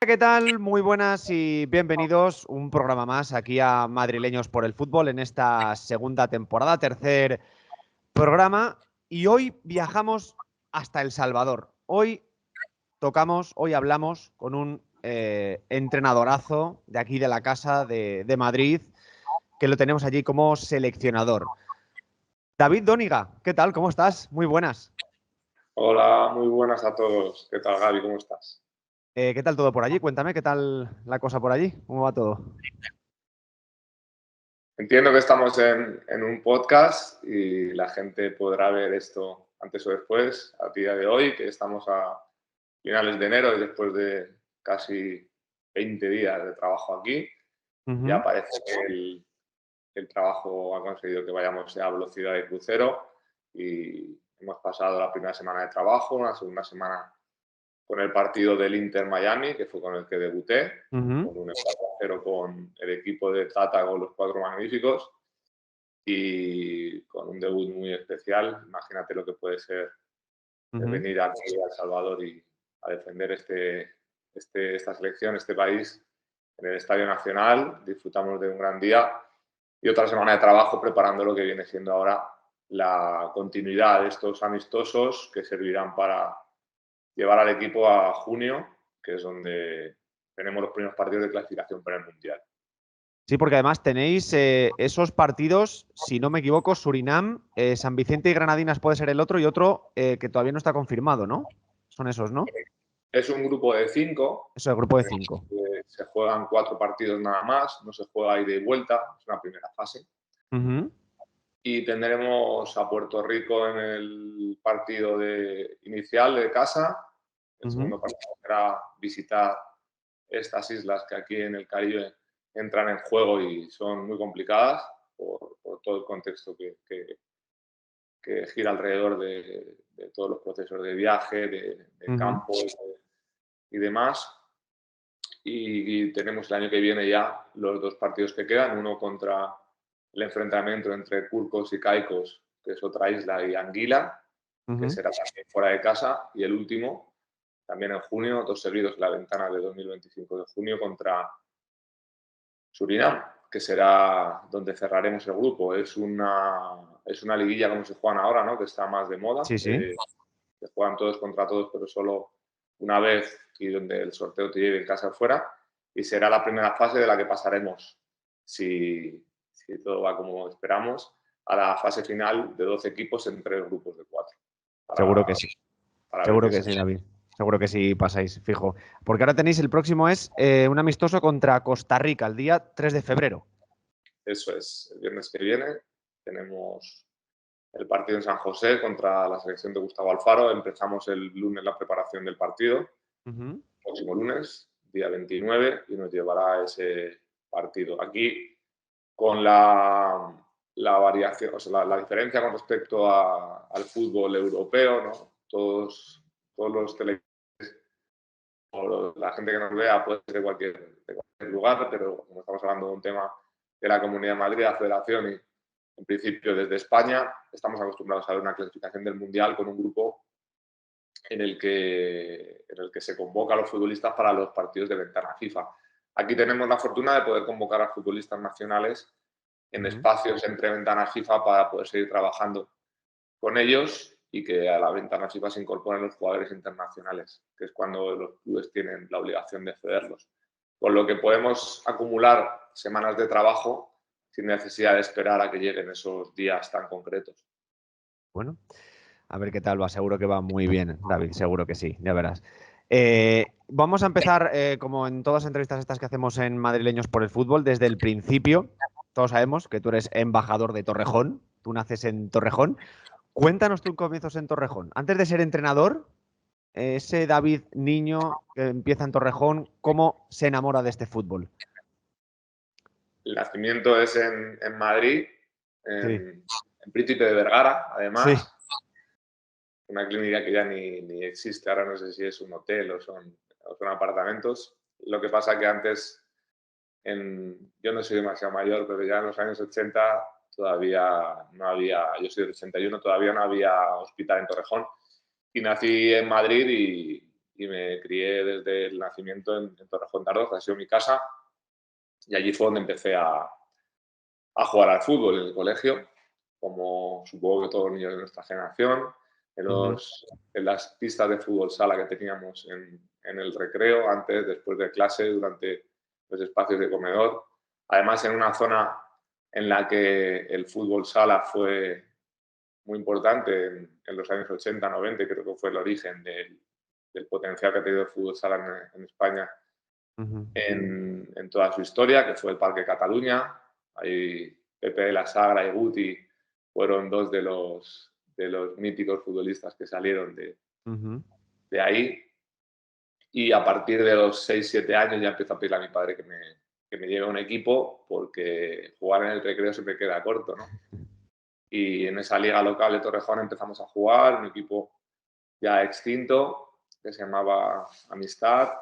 ¿Qué tal? Muy buenas y bienvenidos un programa más aquí a Madrileños por el Fútbol en esta segunda temporada, tercer programa, y hoy viajamos hasta El Salvador. Hoy hablamos con un entrenadorazo de aquí de la casa de Madrid, que lo tenemos allí como seleccionador. David Dóniga, ¿qué tal? ¿Cómo estás? Muy buenas. Hola, muy buenas a todos. ¿Qué tal, Gaby? ¿Cómo estás? ¿Qué tal todo por allí? Cuéntame, ¿qué tal la cosa por allí? ¿Cómo va todo? Entiendo que estamos en un podcast y la gente podrá ver esto antes o después, a día de hoy, que estamos a finales de enero y después de casi 20 días de trabajo aquí, ya parece que el trabajo ha conseguido que vayamos a velocidad de crucero y hemos pasado la primera semana de trabajo, una segunda semana con el partido del Inter Miami, que fue con el que debuté, con un 4-0 con el equipo de Tata, con los Cuatro Magníficos, y con un debut muy especial. Imagínate lo que puede ser venir aquí a El Salvador y a defender esta selección, este país, en el Estadio Nacional. Disfrutamos de un gran día y otra semana de trabajo preparando lo que viene siendo ahora la continuidad de estos amistosos que servirán para llevar al equipo a junio, que es donde tenemos los primeros partidos de clasificación para el Mundial. Sí, porque además tenéis esos partidos, si no me equivoco, Surinam, San Vicente y Granadinas puede ser el otro y otro que todavía no está confirmado, ¿no? Son esos, ¿no? Es un grupo de 5. Eso es el grupo de 5. Se juegan 4 partidos nada más, no se juega ida y vuelta, es una primera fase. Y tendremos a Puerto Rico en el partido inicial de casa. El segundo partido será visitar estas islas que aquí en el Caribe entran en juego y son muy complicadas por todo el contexto que gira alrededor de todos los procesos de viaje, de campo y demás. Y tenemos el año que viene ya los 2 partidos que quedan, uno contra el enfrentamiento entre Curcos y Caicos, que es otra isla, y Anguila, que será también fuera de casa, y el último, también en junio, 2 seguidos en la ventana de 2025 de junio contra Surinam, que será donde cerraremos el grupo. Es una liguilla como se juegan ahora, ¿no? Que está más de moda. Sí, sí. Se juegan todos contra todos, pero solo una vez, y donde el sorteo te lleve en casa afuera. Y será la primera fase de la que pasaremos, si todo va como esperamos, a la fase final de 12 equipos en 3 grupos de 4. Seguro que sí. Para ver Seguro qué que se... sí, David. Seguro que sí pasáis, fijo. Porque ahora tenéis el próximo es un amistoso contra Costa Rica, el día 3 de febrero. Eso es, el viernes que viene tenemos el partido en San José contra la selección de Gustavo Alfaro. Empezamos el lunes la preparación del partido, próximo lunes, día 29, y nos llevará a ese partido. Aquí, con la variación, o sea, la diferencia con respecto al fútbol europeo, ¿no? Todos los o la gente que nos vea puede ser de cualquier lugar, pero como estamos hablando de un tema de la Comunidad de Madrid, la Federación, y en principio desde España estamos acostumbrados a ver una clasificación del Mundial con un grupo en el que se convoca a los futbolistas para los partidos de ventana FIFA. Aquí tenemos la fortuna de poder convocar a futbolistas nacionales en espacios entre ventanas FIFA para poder seguir trabajando con ellos y que a la ventana FIFA se incorporen los jugadores internacionales, que es cuando los clubes tienen la obligación de cederlos. Con lo que podemos acumular semanas de trabajo sin necesidad de esperar a que lleguen esos días tan concretos. Bueno, a ver qué tal va. Seguro que va muy bien, David. Seguro que sí, ya verás. Vamos a empezar, como en todas las entrevistas estas que hacemos en Madrileños por el Fútbol, desde el principio. Todos sabemos que tú eres embajador de Torrejón. Tú naces en Torrejón. Cuéntanos tus comienzos en Torrejón. Antes de ser entrenador, ese David niño que empieza en Torrejón, ¿cómo se enamora de este fútbol? El nacimiento es en Madrid, Sí. en Príncipe de Vergara, Sí. además. Una clínica que ya ni existe, ahora no sé si es un hotel o son apartamentos. Lo que pasa que antes, yo no soy demasiado mayor, pero ya en los años 80 todavía no había, yo soy del 81, todavía no había hospital en Torrejón. Y nací en Madrid y me crié desde el nacimiento en Torrejón de Ardoz, ha sido mi casa, y allí fue donde empecé a jugar al fútbol en el colegio, como supongo que todos los niños de nuestra generación, Ujú. en las pistas de fútbol sala que teníamos en el recreo, antes, después de clase, durante los espacios de comedor. Además, en una zona en la que el fútbol sala fue muy importante en los años 80, 90, creo que fue el origen del potencial que ha tenido el fútbol sala en España Ujú. en toda su historia, que fue el Parque Cataluña. Ahí Pepe de la Sagra y Guti fueron dos de los míticos futbolistas que salieron Ujú. de ahí. Y a partir de los 6 7 años ya empiezo a pedirle a mi padre que me lleve a un equipo, porque jugar en el recreo siempre queda corto, ¿no? Y en esa liga local de Torrejón empezamos a jugar, un equipo ya extinto que se llamaba Amistad, Ujú.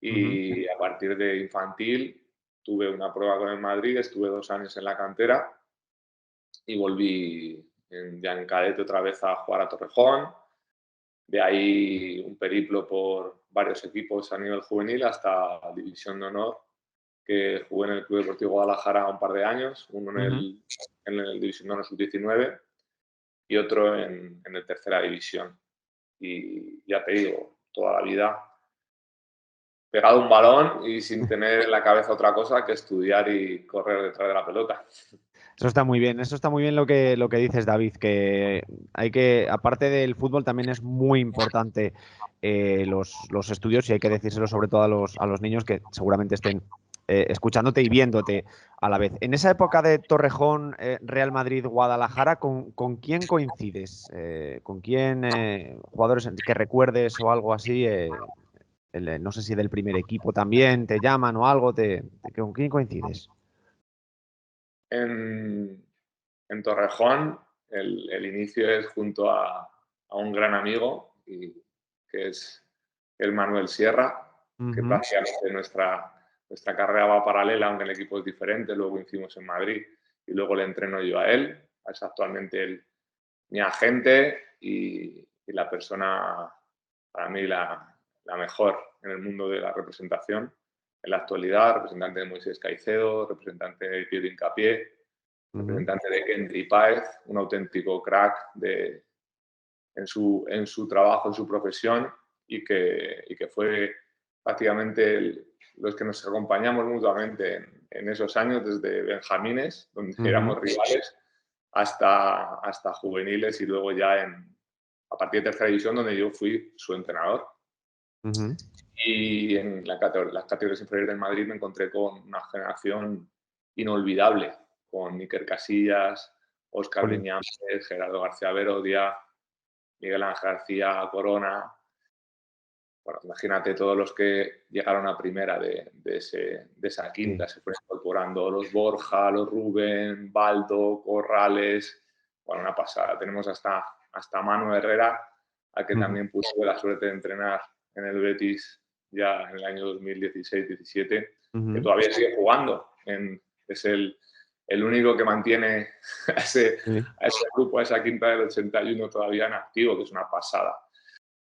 y a partir de infantil tuve una prueba con el Madrid, estuve 2 años en la cantera y volví ya en cadete otra vez a jugar a Torrejón. De ahí un periplo por varios equipos a nivel juvenil hasta División de Honor, que jugué en el Club Deportivo Guadalajara un par de años, uno Ujú. en el División de Honor sub-19 y otro en el Tercera División. Y ya te digo, toda la vida pegado a un balón y sin tener en la cabeza otra cosa que estudiar y correr detrás de la pelota. Eso está muy bien lo que dices, David, que hay que, aparte del fútbol, también es muy importante los estudios y hay que decírselo sobre todo a los niños que seguramente estén escuchándote y viéndote a la vez. En esa época de Torrejón, Real Madrid, Guadalajara, ¿con quién coincides? ¿Con quién jugadores que recuerdes o algo así? No sé si del primer equipo también te llaman o algo, ¿con quién coincides? En, en Torrejón el inicio es junto a un gran amigo que es el Manuel Sierra, que Ujú. prácticamente nuestra carrera va paralela, aunque el equipo es diferente. Luego hicimos en Madrid y luego le entreno yo a él. Es actualmente mi agente y la persona, para mí, la mejor en el mundo de la representación. En la actualidad, representante de Moisés Caicedo, representante de Piero Hincapié, Ujú. representante de Kendry Páez, un auténtico crack en su trabajo, en su profesión, y que fue prácticamente los que nos acompañamos mutuamente en esos años, desde benjamines, donde Ujú. éramos rivales, hasta juveniles y luego ya a partir de tercera división, donde yo fui su entrenador. Ujú. Y en las categorías inferiores del Madrid me encontré con una generación inolvidable, con Iker Casillas, Óscar Jolín. Viñales, Gerardo García Berodia, Miguel Ángel García Corona. Bueno, imagínate todos los que llegaron a primera de esa Sí. quinta, se fueron incorporando los Borja, los Rubén, Baldo, Corrales. Bueno, una pasada. Tenemos hasta Manu Herrera, a que Ujú. también tuve la suerte de entrenar en el Betis ya en el año 2016-17, que Ujú. todavía sigue jugando. Es el único que mantiene Sí. a ese grupo, a esa quinta del 81 todavía en activo, que es una pasada.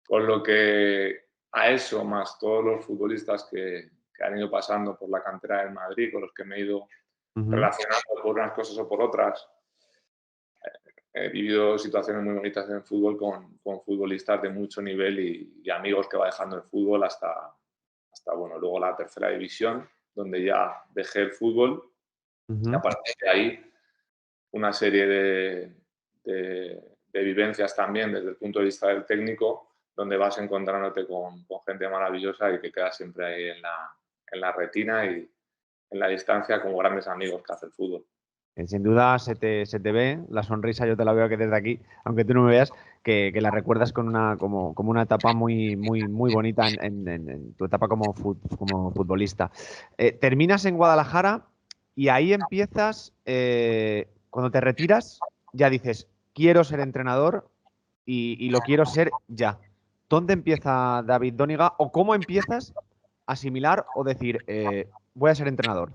Con lo que a eso, más todos los futbolistas que han ido pasando por la cantera del Madrid, con los que me he ido Ujú. relacionando por unas cosas o por otras, he vivido situaciones muy bonitas en el fútbol con futbolistas de mucho nivel y amigos que va dejando el fútbol hasta bueno, luego la tercera división, donde ya dejé el fútbol y a Ujú. partir de ahí una serie de vivencias también desde el punto de vista del técnico, donde vas encontrándote con gente maravillosa y que queda siempre ahí en la retina y en la distancia como grandes amigos que hace el fútbol. Sin duda se te ve la sonrisa, yo te la veo que desde aquí, aunque tú no me veas, que la recuerdas con como una etapa muy, muy, muy bonita en tu etapa como futbolista. Terminas en Guadalajara y ahí empiezas, cuando te retiras, ya dices, quiero ser entrenador y lo quiero ser ya. ¿Dónde empieza David Dóniga o cómo empiezas a asimilar o decir, voy a ser entrenador?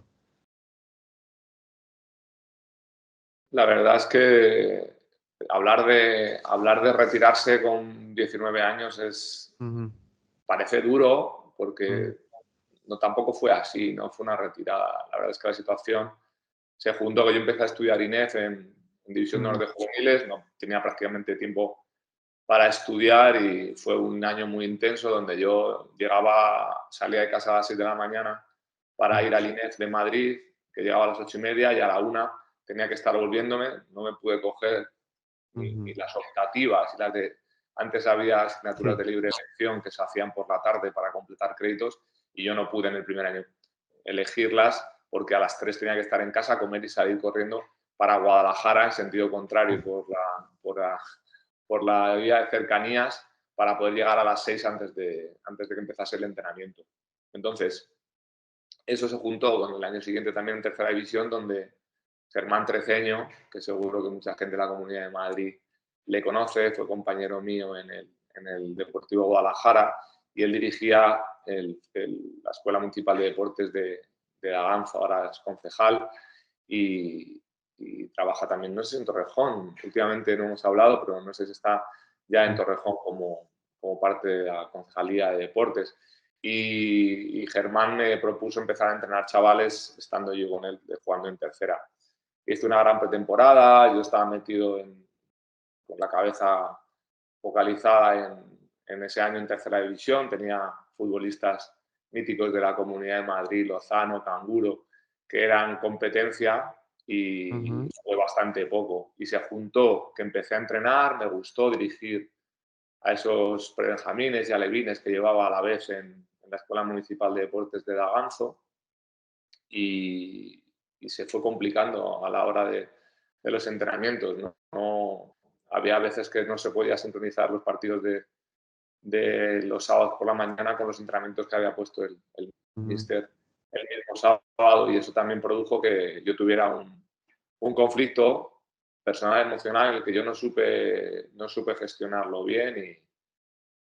La verdad es que hablar de retirarse con 19 años es, Ujú. parece duro porque no, tampoco fue así, no fue una retirada. La verdad es que la situación se juntó que yo empecé a estudiar INEF en División de Honor de Juveniles, no tenía prácticamente tiempo para estudiar y fue un año muy intenso donde yo salía de casa a las 6 de la mañana para ir al INEF de Madrid, que llegaba a las 8:30 y a la 1 tenía que estar volviéndome, no me pude coger ni las optativas y las de... Antes había asignaturas de libre elección que se hacían por la tarde para completar créditos y yo no pude en el primer año elegirlas porque a las 3 tenía que estar en casa, comer y salir corriendo para Guadalajara en sentido contrario por la vía de cercanías para poder llegar a las 6 antes de que empezase el entrenamiento. Entonces, eso se juntó con el año siguiente también en tercera división, donde Germán Treceño, que seguro que mucha gente de la Comunidad de Madrid le conoce, fue compañero mío en el Deportivo Guadalajara y él dirigía la Escuela Municipal de Deportes de Daganzo, ahora es concejal, y trabaja también, no sé si en Torrejón, últimamente no hemos hablado, pero no sé si está ya en Torrejón como parte de la Concejalía de Deportes. Y Germán me propuso empezar a entrenar chavales estando yo con él jugando en tercera. Hice una gran pretemporada, yo estaba metido con la cabeza focalizada en ese año en tercera división, tenía futbolistas míticos de la Comunidad de Madrid, Lozano, Canguro, que eran competencia y fue bastante poco. Y se juntó que empecé a entrenar, me gustó dirigir a esos prebenjamines y alevines que llevaba a la vez en la Escuela Municipal de Deportes de Daganzo y se fue complicando a la hora de los entrenamientos. Había veces que no se podía sincronizar los partidos de los sábados por la mañana con los entrenamientos que había puesto el míster el mismo sábado y eso también produjo que yo tuviera un conflicto personal emocional en el que yo no supe gestionarlo bien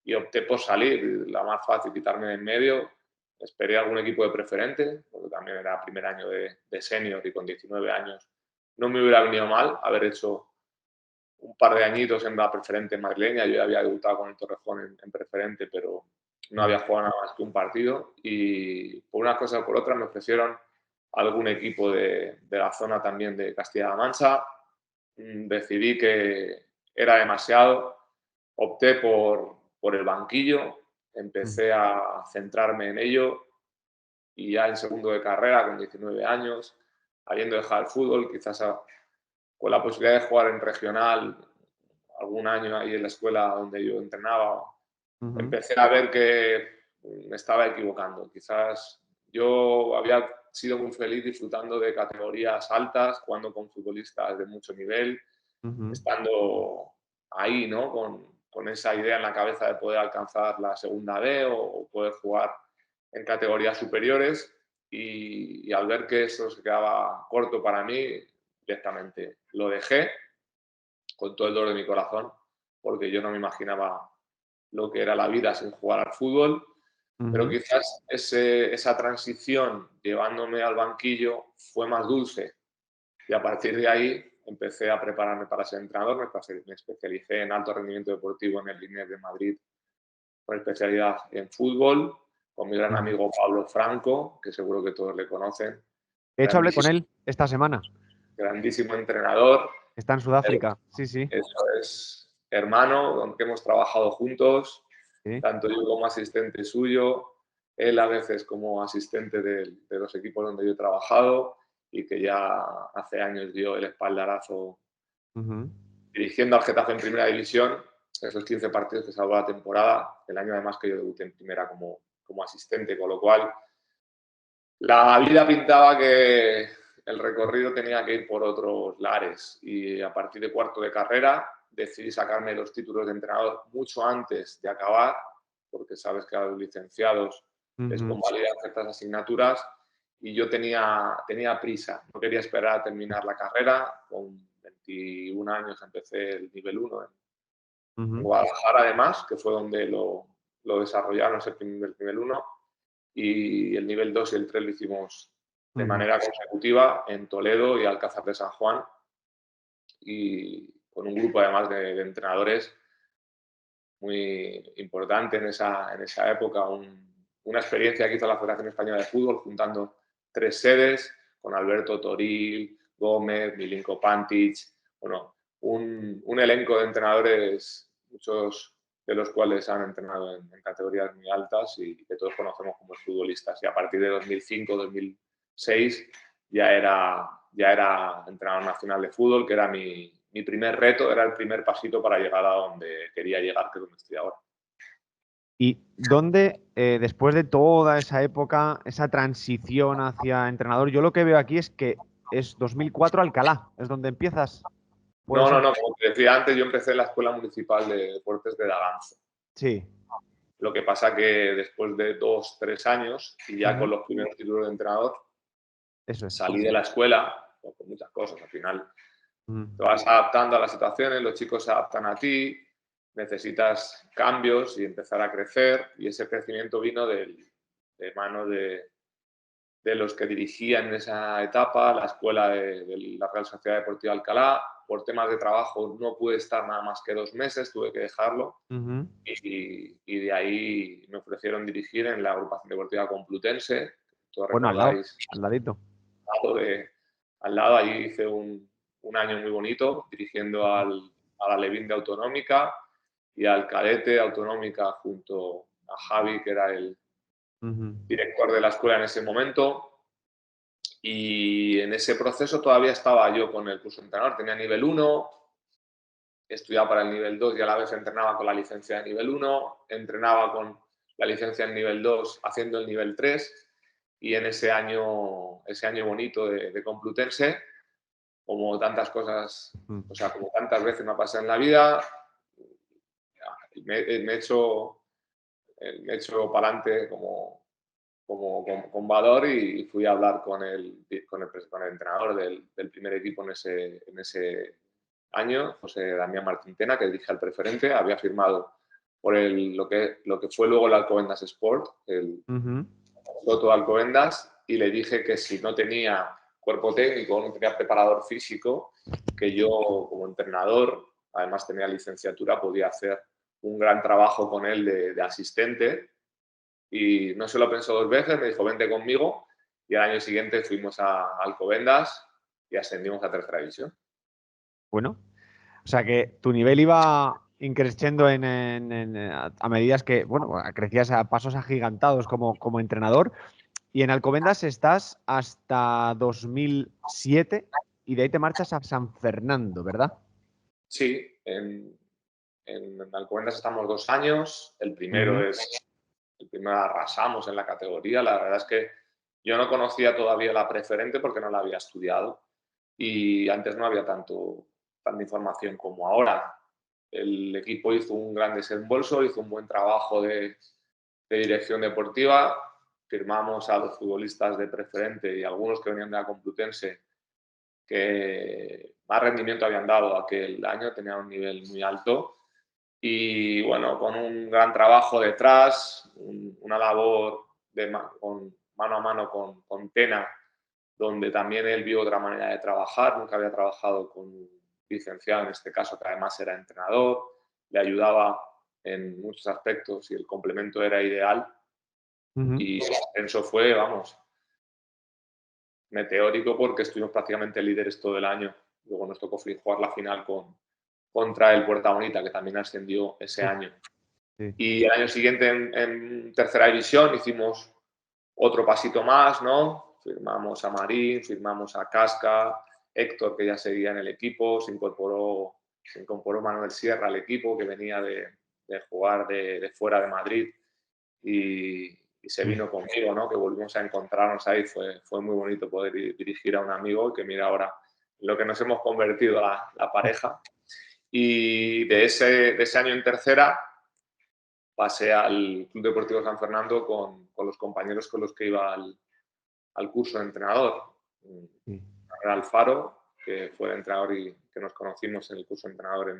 y opté por salir. La más fácil, quitarme de en medio. Esperé algún equipo de preferente, porque también era primer año de senior y con 19 años no me hubiera venido mal haber hecho un par de añitos en la preferente madrileña. Yo ya había debutado con el Torrejón en preferente, pero no había jugado nada más que un partido y por una cosa o por otra me ofrecieron algún equipo de la zona también de Castilla-La Mancha. Decidí que era demasiado, opté por el banquillo, empecé a centrarme en ello y ya en segundo de carrera, con 19 años, habiendo dejado el fútbol, quizás con la posibilidad de jugar en regional algún año ahí en la escuela donde yo entrenaba, empecé a ver que me estaba equivocando. Quizás yo había sido muy feliz disfrutando de categorías altas, jugando con futbolistas de mucho nivel, estando ahí, ¿no? Con esa idea en la cabeza de poder alcanzar la segunda B o poder jugar en categorías superiores y al ver que eso se quedaba corto para mí, directamente lo dejé con todo el dolor de mi corazón porque yo no me imaginaba lo que era la vida sin jugar al fútbol, pero quizás esa transición llevándome al banquillo fue más dulce y a partir de ahí empecé a prepararme para ser entrenador, me especialicé en alto rendimiento deportivo en el INEF de Madrid con especialidad en fútbol, con mi gran amigo Pablo Franco, que seguro que todos le conocen. De hecho, hablé con él esta semana. Grandísimo entrenador. Está en Sudáfrica, sí. Eso es, hermano, con que hemos trabajado juntos, Sí. tanto yo como asistente suyo, él a veces como asistente de los equipos donde yo he trabajado y que ya hace años dio el espaldarazo dirigiendo al Getafe en primera división, esos 15 partidos que salvó la temporada, el año además que yo debuté en primera como asistente, con lo cual la vida pintaba que el recorrido tenía que ir por otros lares y a partir de cuarto de carrera decidí sacarme los títulos de entrenador mucho antes de acabar, porque sabes que a los licenciados les convalidan ciertas asignaturas y yo tenía prisa, no quería esperar a terminar la carrera. Con 21 años empecé el nivel 1 en Guadalajara además, que fue donde lo desarrollaron el nivel 1 y el nivel 2 y el 3 lo hicimos de manera consecutiva en Toledo y Alcázar de San Juan y con un grupo además de entrenadores muy importante en esa época, una experiencia que hizo la Federación Española de Fútbol, juntando 3 sedes, con Alberto Toril, Gómez, Milinko Pantic, bueno, un elenco de entrenadores, muchos de los cuales han entrenado en categorías muy altas y que todos conocemos como futbolistas. Y a partir de 2005-2006 ya era entrenador nacional de fútbol, que era mi primer reto, era el primer pasito para llegar a donde quería llegar, que es donde estoy ahora. ¿Y dónde, después de toda esa época, esa transición hacia entrenador, yo lo que veo aquí es que es 2004 Alcalá, es donde empiezas? ¿Puede No, ser? como te decía antes, yo empecé en la Escuela Municipal de Deportes de Daganzo. Sí. Lo que pasa que después de 2-3 años, y ya con los primeros títulos de entrenador, Eso es. salí de la escuela con muchas cosas. Al final te vas Mm. adaptando a las situaciones, los chicos se adaptan a ti, necesitas cambios y empezar a crecer, y ese crecimiento vino de mano de los que dirigían en esa etapa la escuela de la Real Sociedad Deportiva Alcalá. Por temas de trabajo no pude estar nada más que 2 meses, tuve que dejarlo. Ujú. Y de ahí me ofrecieron dirigir en la agrupación deportiva Complutense. Todos Bueno, al lado, recordáis, al ladito. al lado, allí hice un año muy bonito dirigiendo a la Levín de Autonómica y al cadete de Autonómica junto a Javi, que era el Ujú. director de la escuela en ese momento. Y en ese proceso todavía estaba yo con el curso de entrenador, tenía nivel 1, estudiaba para el nivel 2 y a la vez entrenaba con la licencia de nivel 1, entrenaba con la licencia en nivel 2 haciendo el nivel 3, y en ese año bonito de Complutense, como tantas cosas, o sea, como tantas veces me ha pasado en la vida, me he hecho para adelante con valor, y fui a hablar con el entrenador del primer equipo en ese año, José Damián Martín Tena, que dirige al Preferente. Había firmado por lo que fue luego el Alcobendas Sport, el Toto Alcobendas, y le dije que si no tenía cuerpo técnico, no tenía preparador físico, que yo como entrenador, además tenía licenciatura, podía hacer un gran trabajo con él de asistente. Y no se lo pensó 2 veces, me dijo, vente conmigo, y al año siguiente fuimos a Alcobendas y ascendimos a 3ª división. Bueno, o sea que tu nivel iba increciendo a medida que, bueno, crecías a pasos agigantados como entrenador. Y en Alcobendas estás hasta 2007 y de ahí te marchas a San Fernando, ¿verdad? Sí, en Alcobendas estamos 2 años. El primero arrasamos en la categoría. La verdad es que yo no conocía todavía la Preferente porque no la había estudiado, y antes no había tanta información como ahora. El equipo hizo un gran desembolso, hizo un buen trabajo de dirección deportiva. Firmamos a los futbolistas de Preferente y algunos que venían de la Complutense, que más rendimiento habían dado aquel año, tenían un nivel muy alto. Y bueno, con un gran trabajo detrás, una labor con mano a mano con Tena, donde también él vio otra manera de trabajar. Nunca había trabajado con un licenciado, en este caso, que además era entrenador, le ayudaba en muchos aspectos y el complemento era ideal. Y el ascenso fue, vamos, meteórico, porque estuvimos prácticamente líderes todo el año. Luego nos tocó jugar la final contra el Puerta Bonita, que también ascendió ese año. Sí. Y el año siguiente en 3ª división hicimos otro pasito más, ¿no? Firmamos a Marín, firmamos a Casca, Héctor, que ya seguía en el equipo, se incorporó Manuel Sierra al equipo, que venía de jugar de fuera de Madrid, y se vino conmigo, ¿no? Que volvimos a encontrarnos ahí. Fue muy bonito poder dirigir a un amigo, y que mira ahora lo que nos hemos convertido la pareja. Y de ese año en 3ª pasé al Club Deportivo San Fernando con los compañeros con los que iba al curso de entrenador. Alfaro, que fue el entrenador y que nos conocimos en el curso de entrenador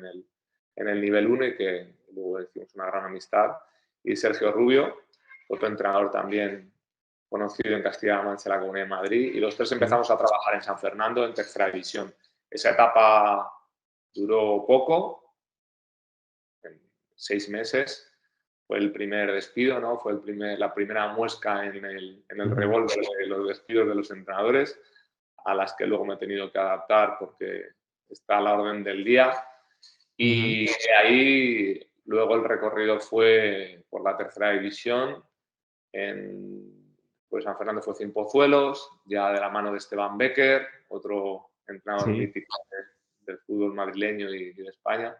en el nivel 1, y que luego hicimos una gran amistad. Y Sergio Rubio, otro entrenador también conocido en Castilla-La Mancha, en la Comunidad de Madrid. Y los 3 empezamos a trabajar en San Fernando en 3ª división. Esa etapa duró poco. 6 meses. Fue el primer despido, ¿no? Fue la primera muesca en el revólver de los despidos de los entrenadores, a las que luego me he tenido que adaptar porque está a la orden del día. Y de ahí luego el recorrido fue por la tercera división. Pues San Fernando fue Cienpozuelos, ya de la mano de Esteban Becker, otro entrenador mítico del fútbol madrileño y de España.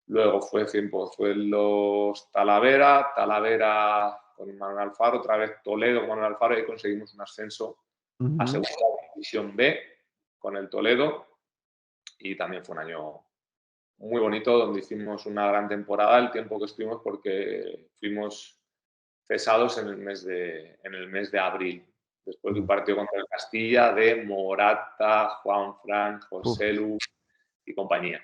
Luego fue Cienpozuelos Talavera con Manuel Alfaro, otra vez Toledo con Manuel Alfaro, y conseguimos un ascenso a segunda división B con el Toledo. Y también fue un año muy bonito, donde hicimos una gran temporada, el tiempo que estuvimos, porque fuimos cesados en el mes de abril, después de un partido contra el Castilla de Morata, Juanfran, Joselu y compañía.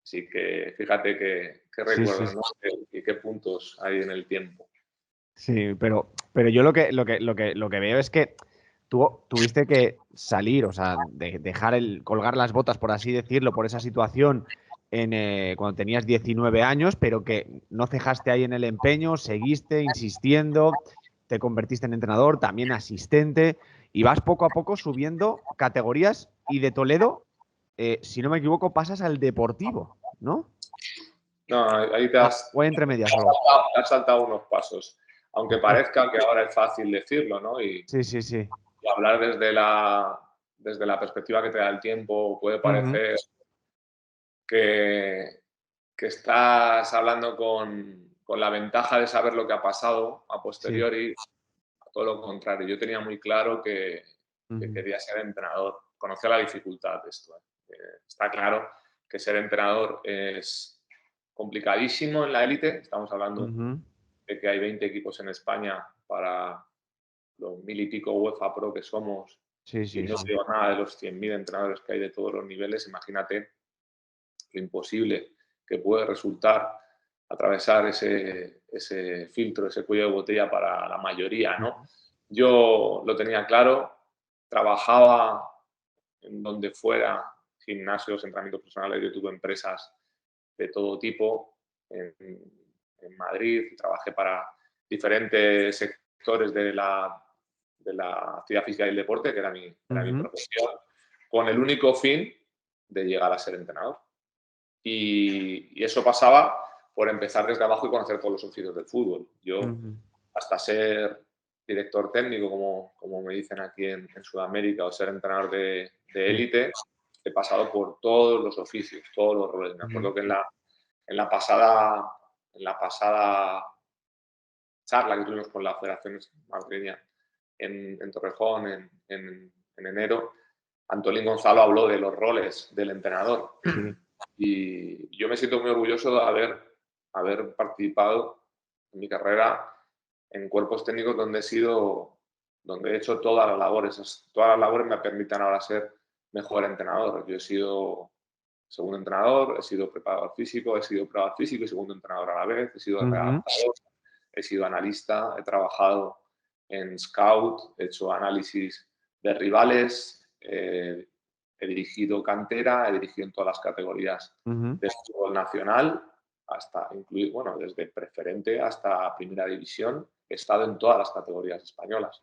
Así que fíjate qué recuerdos, ¿no? Y qué puntos hay en el tiempo. Sí, pero yo lo que veo es que tú tuviste que salir, o sea, dejar colgar las botas, por así decirlo, por esa situación cuando tenías 19 años, pero que no cejaste ahí en el empeño, seguiste insistiendo, te convertiste en entrenador, también asistente, y vas poco a poco subiendo categorías, y de Toledo, si no me equivoco, pasas al Deportivo, ¿no? No, ahí te has entre medias solo. saltado unos pasos, aunque parezca que ahora es fácil decirlo, ¿no? Y hablar desde la perspectiva que te da el tiempo puede parecer que estás hablando con la ventaja de saber lo que ha pasado a posteriori. Todo lo contrario, yo tenía muy claro que quería ser entrenador. Conocía la dificultad de esto. Está claro que ser entrenador es complicadísimo en la élite. Estamos hablando de que hay 20 equipos en España para los 1000 y pico UEFA Pro que somos. Y no digo nada de los 100.000 entrenadores que hay de todos los niveles. Imagínate lo imposible que puede resultar atravesar ese filtro, ese cuello de botella para la mayoría, ¿no? Yo lo tenía claro, trabajaba en donde fuera, gimnasios, entrenamientos personales, yo tuve empresas de todo tipo en Madrid, trabajé para diferentes sectores de la actividad física y el deporte, que era mi profesión, con el único fin de llegar a ser entrenador. Y eso pasaba por empezar desde abajo y conocer todos los oficios del fútbol. Yo, hasta ser director técnico, como me dicen aquí en Sudamérica, o ser entrenador de élite, he pasado por todos los oficios, todos los roles. Me acuerdo que en la pasada charla que tuvimos con la Federación Madrileña en Torrejón en enero, Antolín Gonzalo habló de los roles del entrenador. Y yo me siento muy orgulloso de haber participado en mi carrera en cuerpos técnicos donde he hecho todas las labores. Todas las labores me permiten ahora ser mejor entrenador. Yo he sido segundo entrenador, he sido preparador físico, he sido preparador físico y segundo entrenador a la vez, he sido redactador, he sido analista, he trabajado en scout, he hecho análisis de rivales, he dirigido cantera, he dirigido en todas las categorías de fútbol nacional, hasta incluir, bueno, desde preferente hasta primera división, he estado en todas las categorías españolas.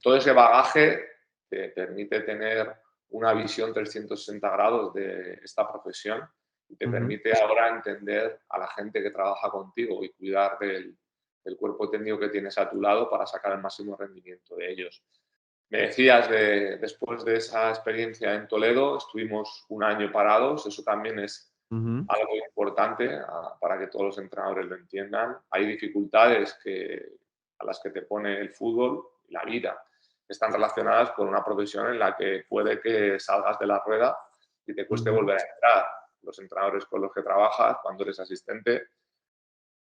Todo ese bagaje te permite tener una visión 360 grados de esta profesión y te permite ahora entender a la gente que trabaja contigo y cuidar del cuerpo técnico que tienes a tu lado para sacar el máximo rendimiento de ellos. Me decías, después de esa experiencia en Toledo, estuvimos un año parados. Eso también es algo importante para que todos los entrenadores lo entiendan. Hay dificultades a las que te pone el fútbol y la vida. Están relacionadas con una profesión en la que puede que salgas de la rueda y te cueste volver a entrar. Los entrenadores con los que trabajas, cuando eres asistente,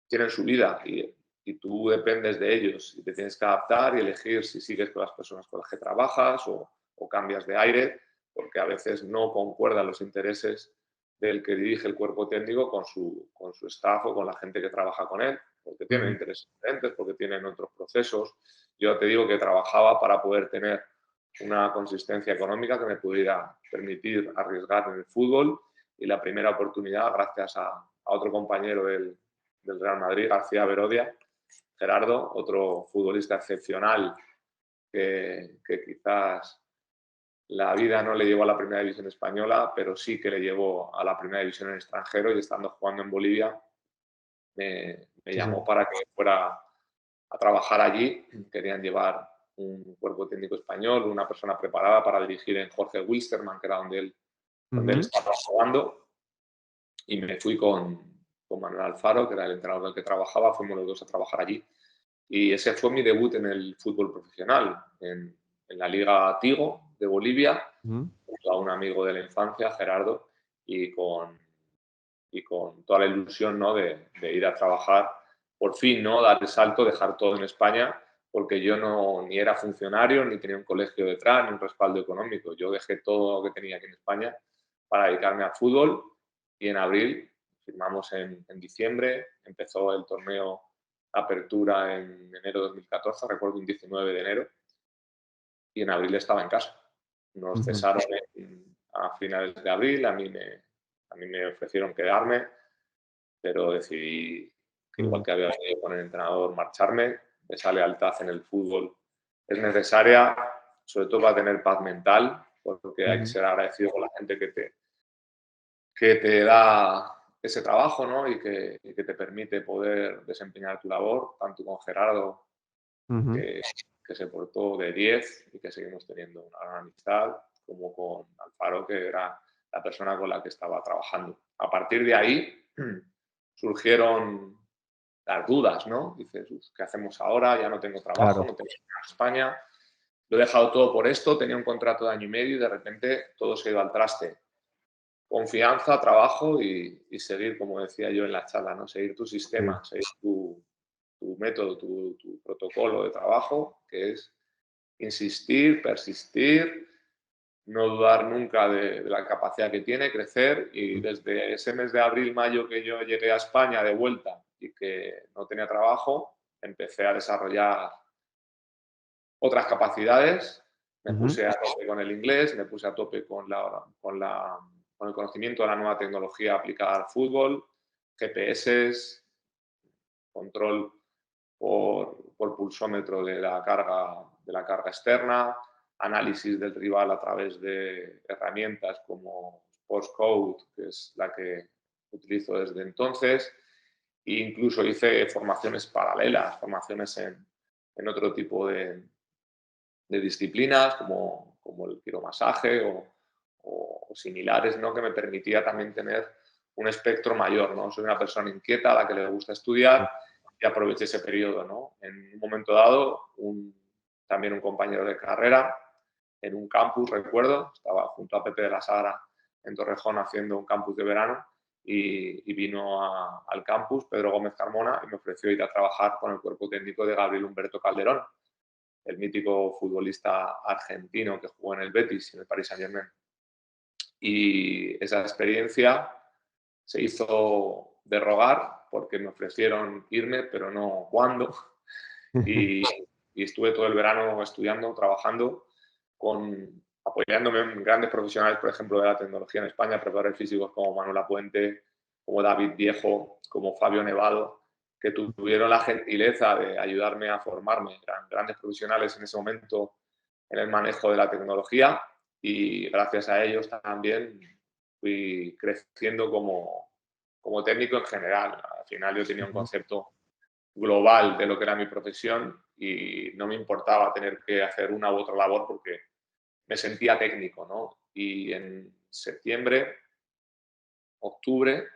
tienen su vida y tú dependes de ellos y te tienes que adaptar y elegir si sigues con las personas con las que trabajas o cambias de aire, porque a veces no concuerdan los intereses del que dirige el cuerpo técnico con su staff o con la gente que trabaja con él, porque tienen intereses diferentes, porque tienen otros procesos. Yo te digo que trabajaba para poder tener una consistencia económica que me pudiera permitir arriesgar en el fútbol, y la primera oportunidad, gracias a a otro compañero del Real Madrid, García Berodia, Gerardo, otro futbolista excepcional que quizás la vida no le llevó a la primera división española, pero sí que le llevó a la primera división en el extranjero, y estando jugando en Bolivia me llamó para que fuera a trabajar allí. Querían llevar un cuerpo técnico español, una persona preparada para dirigir en Jorge Wilstermann, que era donde él estaba jugando, y me fui con Manuel Alfaro, que era el entrenador del que trabajaba. Fuimos los dos a trabajar allí. Y ese fue mi debut en el fútbol profesional, en la Liga Tigo de Bolivia, junto a un amigo de la infancia, Gerardo, y con toda la ilusión, ¿no?, de ir a trabajar, por fin, ¿no?, dar el salto, dejar todo en España, porque yo ni era funcionario, ni tenía un colegio detrás, ni un respaldo económico. Yo dejé todo lo que tenía aquí en España para dedicarme al fútbol, y en abril firmamos en diciembre, empezó el torneo Apertura en enero de 2014, recuerdo un 19 de enero, y en abril estaba en casa. Nos cesaron a finales de abril, a mí me ofrecieron quedarme, pero decidí que, igual que había venido con el entrenador, marcharme. Esa lealtad en el fútbol es necesaria, sobre todo para tener paz mental, porque hay que ser agradecido con la gente que te da ese trabajo, ¿no?, y que te permite poder desempeñar tu labor, tanto con Gerardo, que se portó de 10 y que seguimos teniendo una gran amistad, como con Alfaro, que era la persona con la que estaba trabajando. A partir de ahí surgieron las dudas, ¿no? Dices, ¿qué hacemos ahora? Ya no tengo trabajo, no tengo nada en España, lo he dejado todo por esto, tenía un contrato de año y medio y de repente todo se ha ido al traste. Confianza, trabajo y seguir, como decía yo en la charla, ¿no?, seguir tu sistema, seguir tu método, tu protocolo de trabajo, que es insistir, persistir, no dudar nunca de la capacidad que tiene, crecer. Y desde ese mes de abril, mayo, que yo llegué a España de vuelta y que no tenía trabajo, empecé a desarrollar otras capacidades. Me puse a tope con el inglés, me puse a tope con el conocimiento de la nueva tecnología aplicada al fútbol, GPS, control por pulsómetro de la carga externa, análisis del rival a través de herramientas como Sportscode, que es la que utilizo desde entonces. E incluso hice formaciones paralelas, formaciones en otro tipo de disciplinas, como el quiromasaje o similares, ¿no?, que me permitía también tener un espectro mayor, ¿no? Soy una persona inquieta, a la que le gusta estudiar, y aproveché ese periodo, ¿no? En un momento dado, también un compañero de carrera, en un campus, recuerdo, estaba junto a Pepe de la Sagra en Torrejón haciendo un campus de verano, y vino al campus Pedro Gómez Carmona y me ofreció ir a trabajar con el cuerpo técnico de Gabriel Humberto Calderón, el mítico futbolista argentino que jugó en el Betis y en el Paris Saint-Germain. Y esa experiencia se hizo de rogar, porque me ofrecieron irme, pero no cuándo. Y estuve todo el verano estudiando, trabajando, apoyándome en grandes profesionales, por ejemplo, de la tecnología en España, preparadores físicos como Manuel Apuente, como David Viejo, como Fabio Nevado, que tuvieron la gentileza de ayudarme a formarme. Eran grandes profesionales en ese momento en el manejo de la tecnología, y gracias a ellos también fui creciendo como técnico en general. Al final yo tenía un concepto global de lo que era mi profesión y no me importaba tener que hacer una u otra labor porque me sentía técnico, ¿no? Y en septiembre, octubre,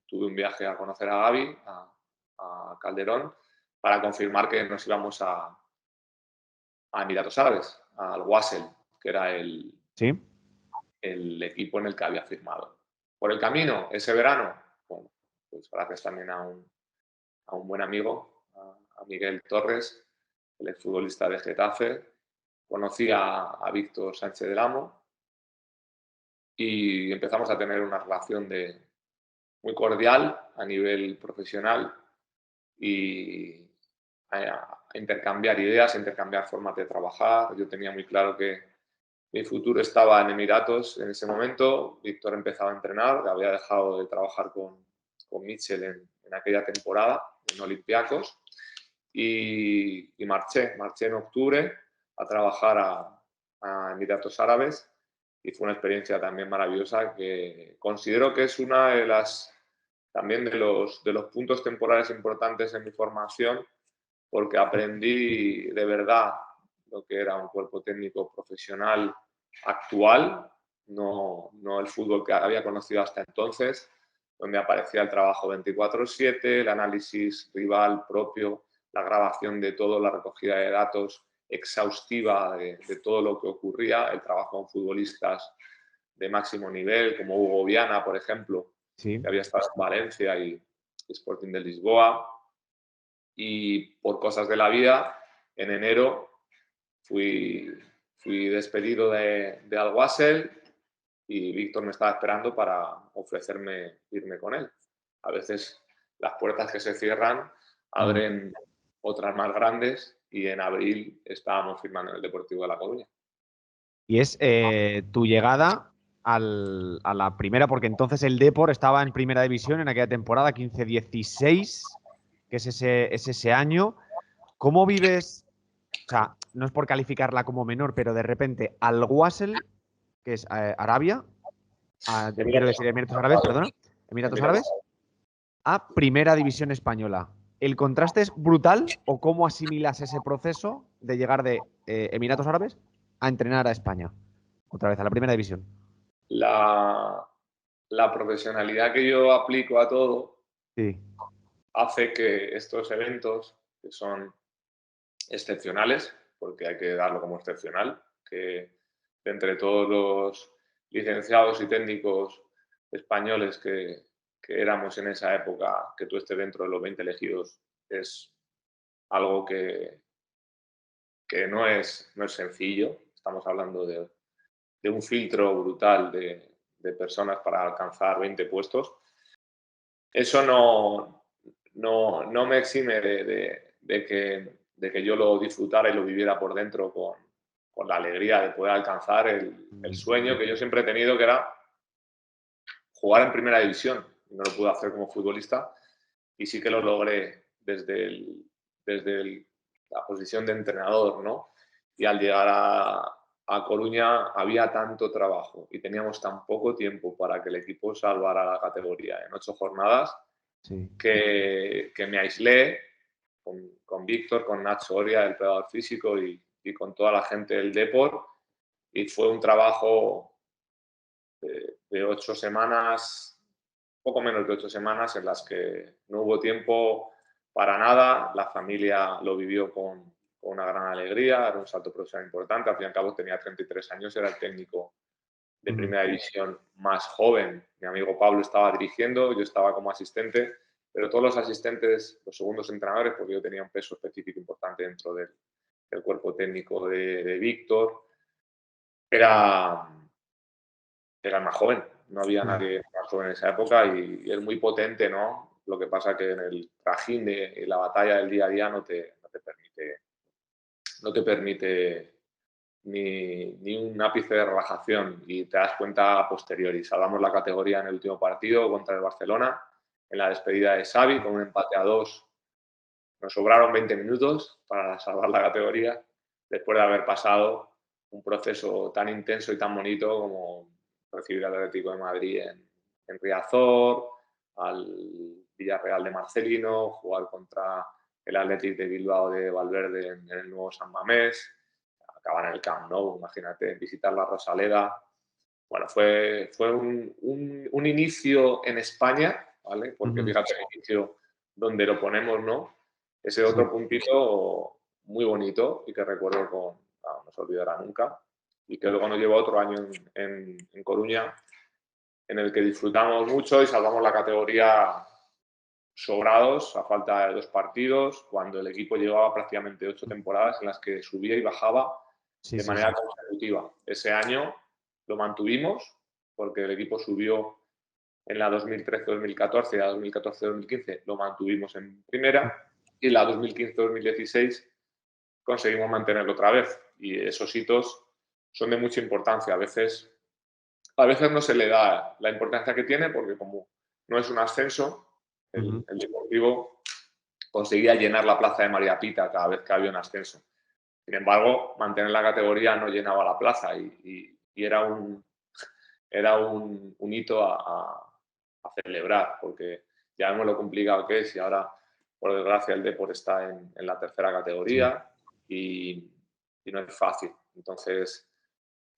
tuve un viaje a conocer a Gaby, a Calderón, para confirmar que nos íbamos a Emiratos Árabes, al Wasl, que era el equipo en el que había firmado. Por el camino, ese verano, bueno, pues gracias también a un buen amigo, a Miguel Torres, el exfutbolista de Getafe, conocí a Víctor Sánchez del Amo y empezamos a tener una relación muy cordial a nivel profesional, y a intercambiar ideas, a intercambiar formas de trabajar. Yo tenía muy claro que mi futuro estaba en Emiratos en ese momento. Víctor empezaba a entrenar, había dejado de trabajar con Mitchell en aquella temporada, en Olympiacos, y marché en octubre a trabajar a Emiratos Árabes, y fue una experiencia también maravillosa que considero que es una de las también de los puntos temporales importantes en mi formación, porque aprendí de verdad lo que era un cuerpo técnico profesional actual, no el fútbol que había conocido hasta entonces, donde aparecía el trabajo 24/7, el análisis rival propio, la grabación de todo, la recogida de datos exhaustiva de todo lo que ocurría, el trabajo con futbolistas de máximo nivel, como Hugo Viana, por ejemplo, Sí. que había estado en Valencia y Sporting de Lisboa. Y por cosas de la vida, en enero fui despedido de Al-Wassel y Víctor me estaba esperando para ofrecerme irme con él. A veces las puertas que se cierran abren otras más grandes, y en abril estábamos firmando en el Deportivo de La Coruña. Y es tu llegada a la primera, porque entonces el Depor estaba en primera división en aquella temporada 15-16, que es ese año. ¿Cómo vives? O sea, no es por calificarla como menor, pero de repente Al-Wassel, que es Arabia, quiero decir Emiratos Árabes, perdona, Emiratos Árabes, a primera división española. ¿El contraste es brutal o cómo asimilas ese proceso de llegar de Emiratos Árabes a entrenar a España? Otra vez, a la primera división. La profesionalidad que yo aplico a todo Sí. hace que estos eventos, que son excepcionales, porque hay que darlo como excepcional, que entre todos los licenciados y técnicos españoles que éramos en esa época, que tú estés dentro de los 20 elegidos es algo que no es sencillo. Estamos hablando de un filtro brutal de personas para alcanzar 20 puestos. Eso no me exime de que yo lo disfrutara y lo viviera por dentro con la alegría de poder alcanzar el sueño que yo siempre he tenido, que era jugar en primera división. No lo pude hacer como futbolista y sí que lo logré desde la posición de entrenador, ¿no? Y al llegar a Coruña había tanto trabajo y teníamos tan poco tiempo para que el equipo salvara la categoría en 8 jornadas, Sí. que me aislé con Víctor, con Nacho Oria, el preparador físico, y con toda la gente del Depor, y fue un trabajo de 8 semanas, poco menos de 8 semanas, en las que no hubo tiempo para nada. La familia lo vivió con una gran alegría, era un salto profesional importante. Al fin y al cabo tenía 33 años, era el técnico de primera división más joven. Mi amigo Pablo estaba dirigiendo, yo estaba como asistente, pero todos los asistentes, los segundos entrenadores, porque yo tenía un peso específico importante dentro del cuerpo técnico de Víctor, era más joven. No había nadie más joven en esa época, y es muy potente, ¿no? Lo que pasa que en el trajín de la batalla del día a día no te permite ni un ápice de relajación, y te das cuenta a posteriori. Salvamos la categoría en el último partido contra el Barcelona, en la despedida de Xavi, con un empate a 2. Nos sobraron 20 minutos para salvar la categoría, después de haber pasado un proceso tan intenso y tan bonito como recibir al Atlético de Madrid en Riazor, al Villarreal de Marcelino, jugar contra el Athletic de Bilbao de Valverde en el nuevo San Mamés, acabar en el Camp Nou, imagínate, visitar la Rosaleda. Bueno, fue un inicio en España, ¿vale? Porque fíjate el inicio donde lo ponemos, ¿no? Ese otro puntito muy bonito y que recuerdo no se olvidará nunca, y que luego nos llevó otro año en Coruña, en el que disfrutamos mucho y salvamos la categoría sobrados, a falta de 2 partidos, cuando el equipo llevaba prácticamente 8 temporadas en las que subía y bajaba de manera consecutiva. Ese año lo mantuvimos porque el equipo subió en la 2013-2014 y la 2014-2015 lo mantuvimos en primera, y la 2015-2016 conseguimos mantenerlo otra vez, y esos hitos son de mucha importancia. A veces no se le da la importancia que tiene, porque como no es un ascenso, el Deportivo conseguía llenar la plaza de María Pita cada vez que había un ascenso. Sin embargo, mantener la categoría no llenaba la plaza y era un hito a celebrar, porque ya vemos lo complicado que es y ahora, por desgracia, el Depor está en la tercera categoría y no es fácil. Entonces,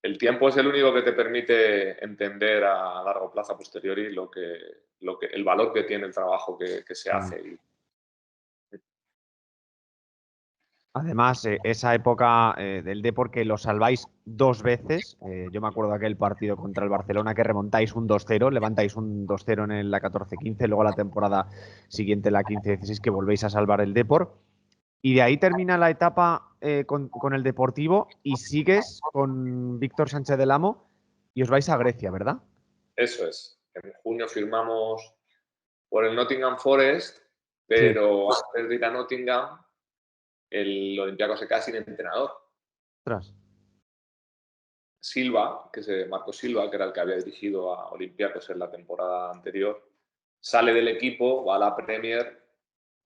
el tiempo es el único que te permite entender a largo plazo, a posteriori, el valor que tiene el trabajo que se hace. Además, esa época del Depor que lo salváis 2 veces. Yo me acuerdo de aquel partido contra el Barcelona que remontáis un 2-0, levantáis un 2-0 en la 14-15, luego la temporada siguiente, la 15-16, que volvéis a salvar el Depor. Y de ahí termina la etapa con el Deportivo y sigues con Víctor Sánchez del Amo y os vais a Grecia, ¿verdad? Eso es. En junio firmamos por el Nottingham Forest, Sí. pero antes de ir a Nottingham, el Olympiacos se queda sin entrenador. Ostras. Marco Silva, que era el que había dirigido a Olympiacos en la temporada anterior, sale del equipo, va a la Premier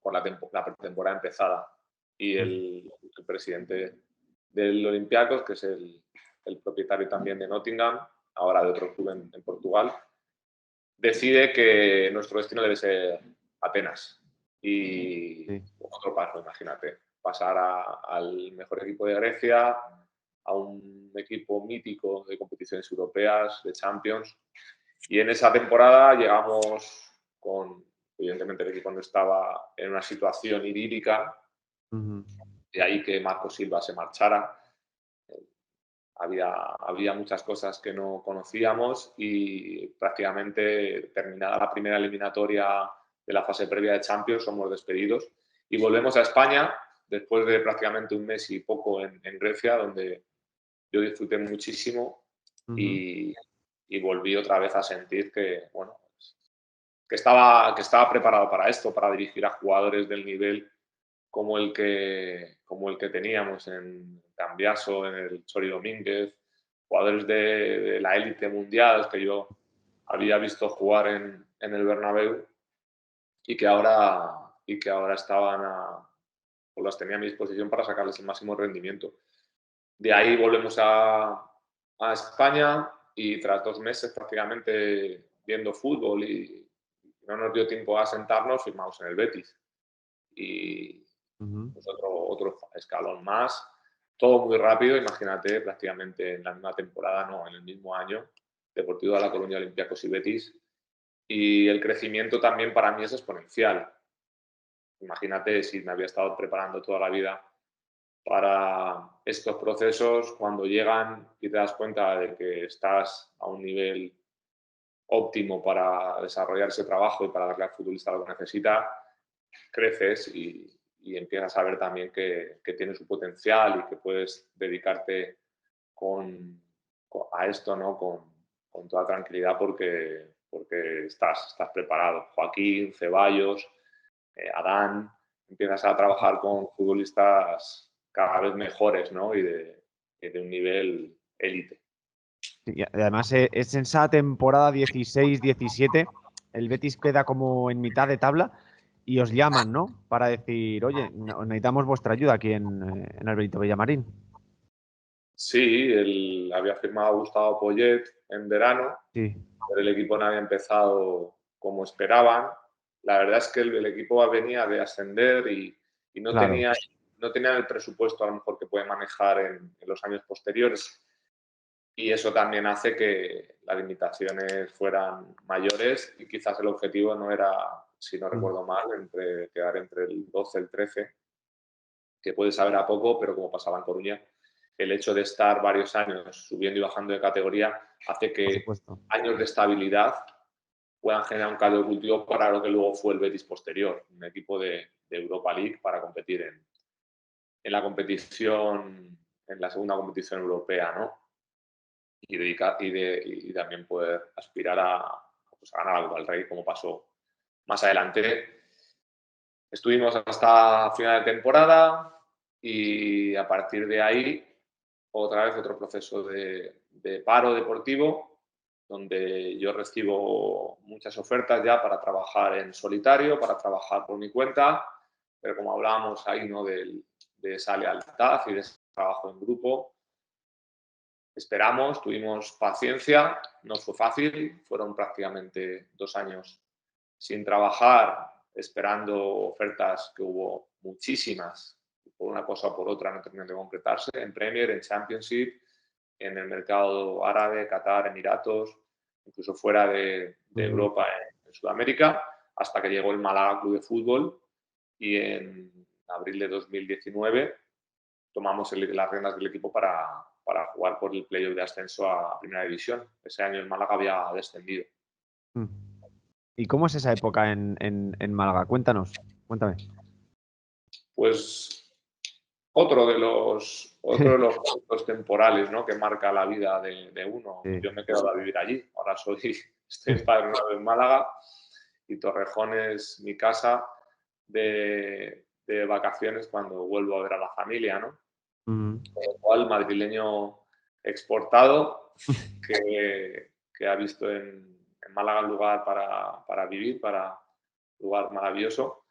con la pretemporada empezada. Y el presidente del Olympiacos, que es el propietario también de Nottingham, ahora de otro club en Portugal, decide que nuestro destino debe ser Atenas. Y otro paso, imagínate, pasar al mejor equipo de Grecia, a un equipo mítico de competiciones europeas, de Champions. Y en esa temporada llegamos evidentemente el equipo no estaba en una situación idílica, de ahí que Marco Silva se marchara. Había muchas cosas que no conocíamos y prácticamente terminada la primera eliminatoria de la fase previa de Champions somos despedidos y volvemos a España después de prácticamente un mes y poco en Grecia, donde yo disfruté muchísimo y volví otra vez a sentir que, bueno, que estaba preparado para esto, para dirigir a jugadores del nivel como el que teníamos en Cambiaso, en el Chori Domínguez, jugadores de la élite mundial que yo había visto jugar en el Bernabéu y que ahora los tenía a mi disposición para sacarles el máximo rendimiento. De ahí volvemos a España y tras 2 meses prácticamente viendo fútbol y no nos dio tiempo a sentarnos, firmamos en el Betis. Y pues otro escalón más. Todo muy rápido, imagínate, prácticamente en la misma temporada, no, en el mismo año, Deportivo de La Coruña, Olympiacos y Betis. Y el crecimiento también para mí es exponencial. Imagínate si me había estado preparando toda la vida para estos procesos, cuando llegan y te das cuenta de que estás a un nivel óptimo para desarrollar ese trabajo y para darle al futbolista lo que necesita, creces y empiezas a ver también que tiene su potencial y que puedes dedicarte a esto, ¿no? con toda tranquilidad porque estás preparado. Joaquín, Ceballos, Adán, empiezas a trabajar con futbolistas cada vez mejores, ¿no? y de un nivel élite. Y además, es en esa temporada 16-17, el Betis queda como en mitad de tabla y os llaman, ¿no? Para decir, oye, necesitamos vuestra ayuda aquí en el Benito Villamarín. Sí, él había firmado a Gustavo Poyet en verano, Sí. pero el equipo no había empezado como esperaban. La verdad es que el equipo venía de ascender y no, Claro. no tenían el presupuesto a lo mejor que puede manejar en los años posteriores. Y eso también hace que las limitaciones fueran mayores y quizás el objetivo no era, si no recuerdo mal, quedar entre el 12 y el 13, que puede saber a poco, pero como pasaba en Coruña, el hecho de estar varios años subiendo y bajando de categoría hace que años de estabilidad puedan generar un caldo de cultivo para lo que luego fue el Betis posterior, un equipo de Europa League para competir en la competición, en la segunda competición europea, ¿no? Y también poder aspirar a ganar algo al Rey, como pasó más adelante. Estuvimos hasta final de temporada y a partir de ahí otra vez otro proceso de paro deportivo donde yo recibo muchas ofertas ya para trabajar en solitario, para trabajar por mi cuenta, pero como hablábamos ahí, ¿no? de esa lealtad y de ese trabajo en grupo, esperamos, tuvimos paciencia, no fue fácil, fueron prácticamente 2 años sin trabajar, esperando ofertas que hubo muchísimas, por una cosa o por otra no terminan de concretarse, en Premier, en Championship, en el mercado árabe, Qatar, Emiratos, incluso fuera de Europa, en Sudamérica, hasta que llegó el Málaga Club de Fútbol y en abril de 2019 tomamos las riendas del equipo para jugar por el playoff de ascenso a Primera División. Ese año el Málaga había descendido. ¿Y cómo es esa época en Málaga? Cuéntanos, cuéntame. Pues otro de los puntos temporales, ¿no? Que marca la vida de uno. Sí. Yo me he quedado a vivir allí. Ahora estoy empadronado en Málaga y Torrejón es mi casa de vacaciones cuando vuelvo a ver a la familia, ¿no? Con lo cual, madrileño exportado que ha visto en Málaga un lugar para vivir, para un lugar maravilloso,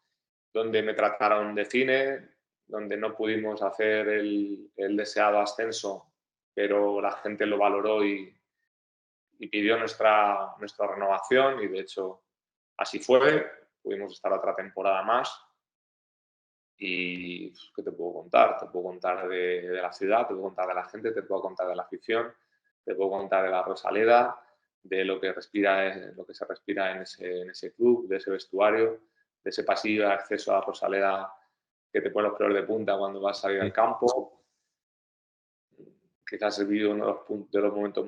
donde me trataron de cine, donde no pudimos hacer el deseado ascenso, pero la gente lo valoró y pidió nuestra renovación y de hecho así fue. Pudimos estar otra temporada más y ¿qué te puedo contar? Te puedo contar de la ciudad, te puedo contar de la gente, te puedo contar de la afición, te puedo contar de la Rosaleda, de lo que se respira en ese club, de ese vestuario, de ese pasillo de acceso a la Rosaleda que te pone los pelos de punta cuando vas a salir al campo. Quizás he vivido uno de los momentos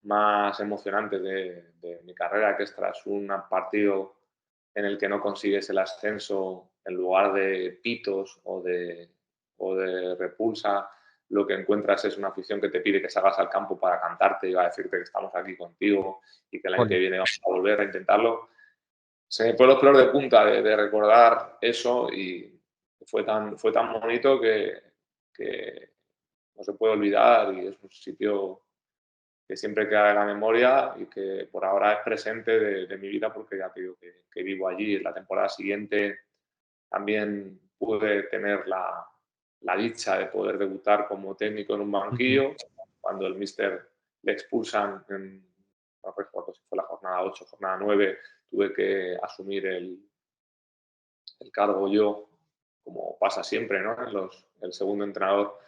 más emocionantes de mi carrera, que es tras un partido en el que no consigues el ascenso, en lugar de pitos o de repulsa, lo que encuentras es una afición que te pide que salgas al campo para cantarte y va a decirte que estamos aquí contigo y que el año que viene vamos a volver a intentarlo. Se me ponen los pelos de punta de recordar eso y fue tan bonito que no se puede olvidar y es un sitio que siempre queda en la memoria y que por ahora es presente de mi vida porque ya te digo que vivo allí. La temporada siguiente también pude tener la dicha de poder debutar como técnico en un banquillo, cuando el míster le expulsan, no recuerdo si fue la jornada 8, jornada 9, tuve que asumir el cargo yo, como pasa siempre, ¿no? El segundo entrenador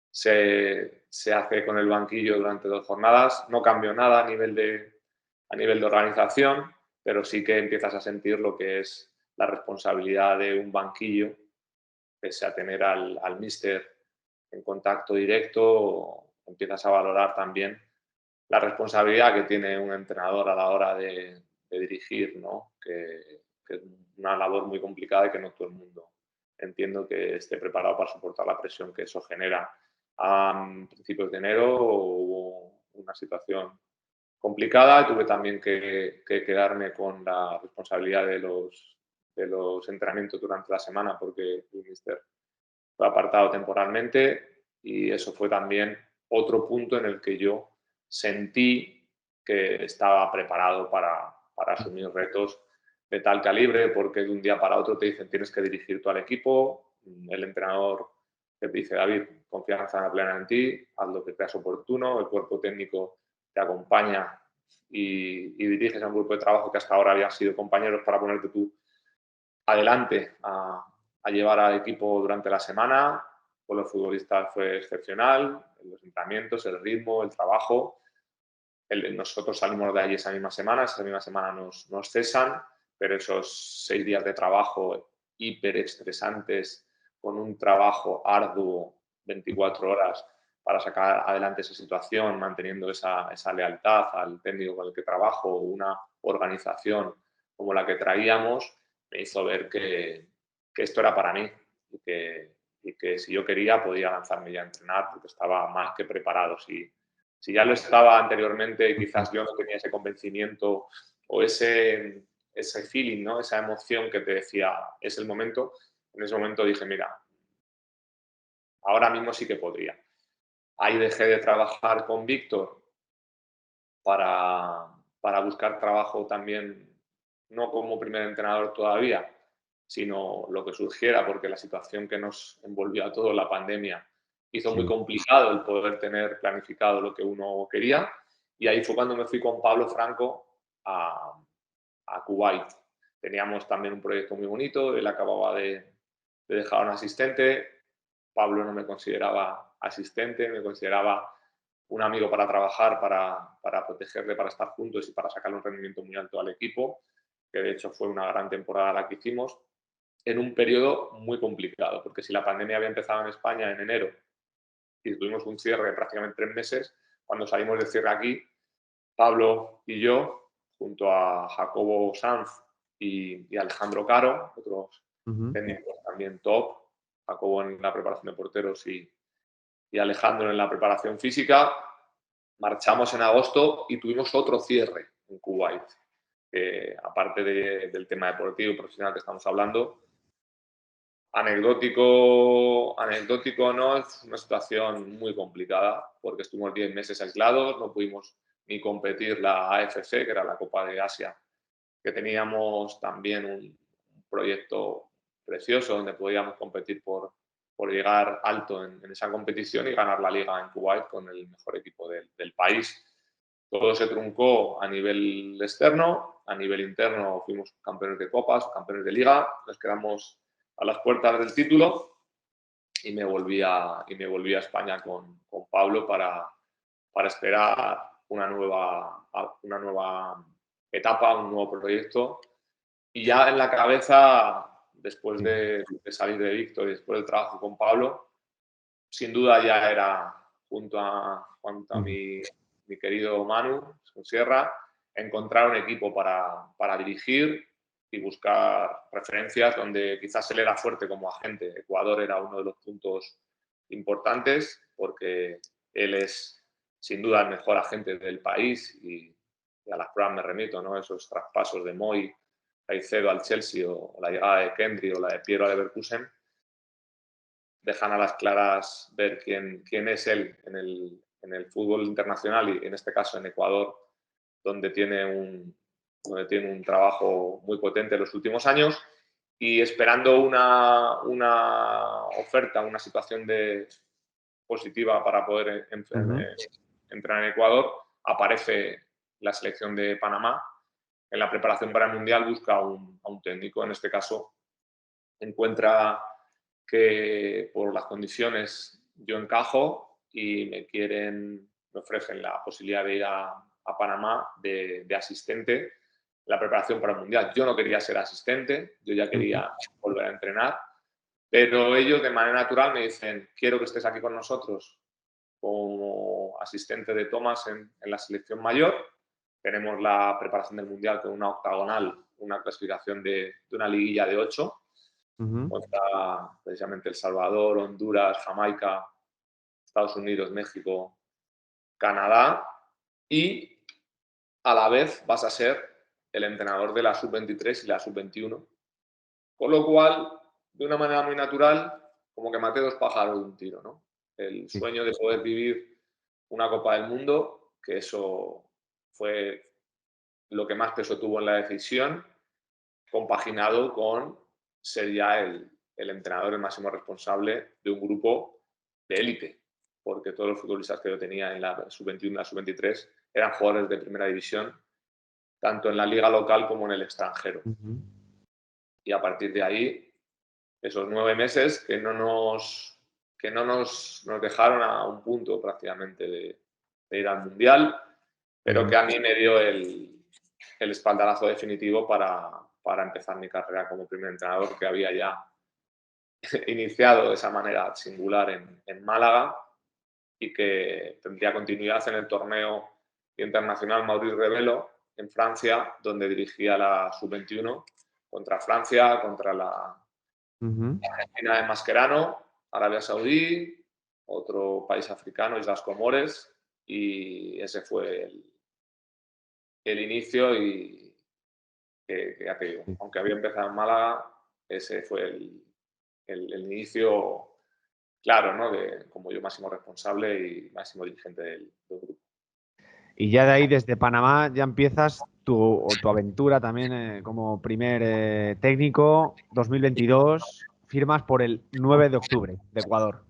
se hace con el banquillo durante 2 jornadas. No cambió nada a nivel de organización, pero sí que empiezas a sentir lo que es la responsabilidad de un banquillo, pese a tener al míster en contacto directo, empiezas a valorar también la responsabilidad que tiene un entrenador a la hora de dirigir, ¿no? Que es una labor muy complicada y que no todo el mundo entiendo que esté preparado para soportar la presión que eso genera. A principios de enero hubo una situación complicada y tuve también que quedarme con la responsabilidad de los entrenamientos durante la semana porque el míster fue apartado temporalmente y eso fue también otro punto en el que yo sentí que estaba preparado para asumir retos de tal calibre, porque de un día para otro te dicen tienes que dirigir tú al equipo, el entrenador te dice David, confianza plena en ti, haz lo que creas oportuno, el cuerpo técnico te acompaña y diriges a un grupo de trabajo que hasta ahora habían sido compañeros para ponerte tú adelante a llevar al equipo durante la semana. Con los futbolistas fue excepcional, los entrenamientos, el ritmo, el trabajo. Nosotros salimos de allí esa misma semana nos cesan, pero esos 6 días de trabajo hiperestresantes, con un trabajo arduo, 24 horas, para sacar adelante esa situación, manteniendo esa lealtad al técnico con el que trabajo, una organización como la que traíamos, me hizo ver que esto era para mí y que si yo quería podía lanzarme ya a entrenar porque estaba más que preparado. Si ya lo estaba anteriormente y quizás yo no tenía ese convencimiento o ese feeling, ¿no? Esa emoción que te decía, es el momento, en ese momento dije, mira, ahora mismo sí que podría. Ahí dejé de trabajar con Víctor para buscar trabajo también, no como primer entrenador todavía, sino lo que surgiera, porque la situación que nos envolvió a todos, la pandemia, hizo muy complicado el poder tener planificado lo que uno quería. Y ahí fue cuando me fui con Pablo Franco a Kuwait. Teníamos también un proyecto muy bonito, él acababa de dejar a un asistente, Pablo no me consideraba asistente, me consideraba un amigo para trabajar, para protegerle, para estar juntos y para sacarle un rendimiento muy alto al equipo, que de hecho fue una gran temporada la que hicimos, en un periodo muy complicado, porque si la pandemia había empezado en España en enero y tuvimos un cierre de prácticamente 3 meses, cuando salimos del cierre aquí, Pablo y yo, junto a Jacobo Sanz y Alejandro Caro, otros técnicos también top, Jacobo en la preparación de porteros y Alejandro en la preparación física, marchamos en agosto y tuvimos otro cierre en Kuwait. Aparte del tema deportivo y profesional que estamos hablando, anecdótico no, es una situación muy complicada porque estuvimos 10 meses aislados, no pudimos ni competir la AFC, que era la Copa de Asia, que teníamos también un proyecto precioso donde podíamos competir por llegar alto en esa competición y ganar la liga en Kuwait con el mejor equipo del país. Todo se truncó a nivel externo, a nivel interno fuimos campeones de copas, campeones de liga, nos quedamos a las puertas del título y me volví a España con Pablo para esperar una nueva etapa, un nuevo proyecto. Y ya en la cabeza, después de salir de Víctor y después del trabajo con Pablo, sin duda ya era, junto a mi querido Manu Sierra, encontrar un equipo para dirigir y buscar referencias donde quizás él era fuerte como agente. Ecuador era uno de los puntos importantes porque él es sin duda el mejor agente del país y a las pruebas me remito, ¿no? Esos traspasos de Moy, Caicedo al Chelsea o la llegada de Kendry o la de Piero a Leverkusen dejan a las claras ver quién es él en el fútbol internacional y en este caso en Ecuador, donde tiene un trabajo muy potente en los últimos años y esperando una oferta, una situación positiva para poder entrar en Ecuador, aparece la selección de Panamá. En la preparación para el Mundial busca a un técnico, en este caso encuentra que por las condiciones yo encajo y me ofrecen la posibilidad de ir a Panamá de asistente en la preparación para el Mundial. Yo no quería ser asistente, yo ya quería volver a entrenar, pero ellos de manera natural me dicen, quiero que estés aquí con nosotros como asistente de Tomás en la selección mayor. Tenemos la preparación del Mundial con una octagonal, una clasificación de una liguilla de 8, contra precisamente El Salvador, Honduras, Jamaica, Estados Unidos, México, Canadá, y a la vez vas a ser el entrenador de la sub-23 y la sub-21. Con lo cual, de una manera muy natural, como que maté 2 pájaros de un tiro, ¿no? El sueño de poder vivir una Copa del Mundo, que eso fue lo que más peso tuvo en la decisión, compaginado con ser ya el entrenador, el máximo responsable de un grupo de élite, porque todos los futbolistas que yo tenía en la sub-21 y la sub-23 eran jugadores de primera división, tanto en la liga local como en el extranjero. Y a partir de ahí, esos 9 meses que no nos dejaron a un punto prácticamente de ir al Mundial, pero que a mí me dio el espaldarazo definitivo para empezar mi carrera como primer entrenador, que había ya iniciado de esa manera singular en Málaga y que tendría continuidad en el torneo internacional Maurice Revelo en Francia, donde dirigía la sub-21 contra Francia, contra la Argentina de Mascherano, Arabia Saudí, otro país africano, Islas Comores, y ese fue el inicio y que ya te digo, aunque había empezado en Málaga, ese fue el inicio claro, ¿no? Como yo máximo responsable y máximo dirigente del grupo. Y ya de ahí, desde Panamá, ya empiezas tu aventura también como primer técnico. 2022, firmas por el 9 de octubre de Ecuador.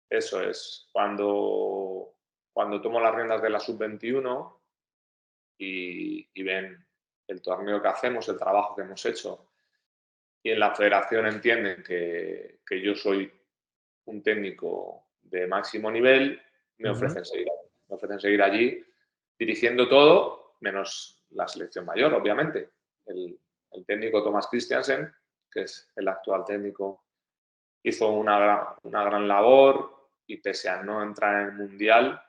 Eso es, cuando tomo las riendas de la sub-21 y ven el torneo que hacemos, el trabajo que hemos hecho, y en la federación entienden que yo soy un técnico de máximo nivel, me ofrecen seguir allí dirigiendo todo, menos la selección mayor, obviamente. El técnico Thomas Christiansen, que es el actual técnico, hizo una gran labor y pese a no entrar en el Mundial,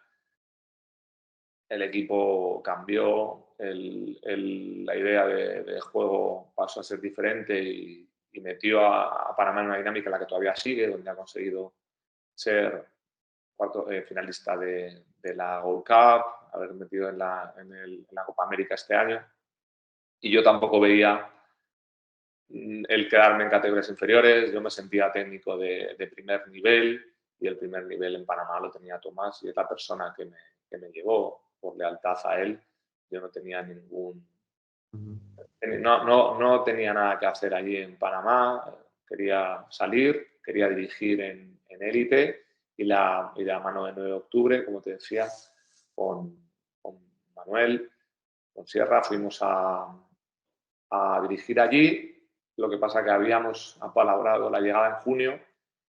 el equipo cambió, la idea de juego pasó a ser diferente y metió a Panamá en una dinámica en la que todavía sigue, donde ha conseguido ser finalista de la Gold Cup, haber metido en la Copa América este año. Y yo tampoco veía el quedarme en categorías inferiores. Yo me sentía técnico de primer nivel y el primer nivel en Panamá lo tenía Tomás y es la persona que me llevó por lealtad a él. Yo no tenía no tenía nada que hacer allí en Panamá. Quería salir, quería dirigir en élite y la mano de 9 de octubre, como te decía, con Manuel, con Sierra, fuimos a dirigir allí. Lo que pasa que habíamos apalabrado la llegada en junio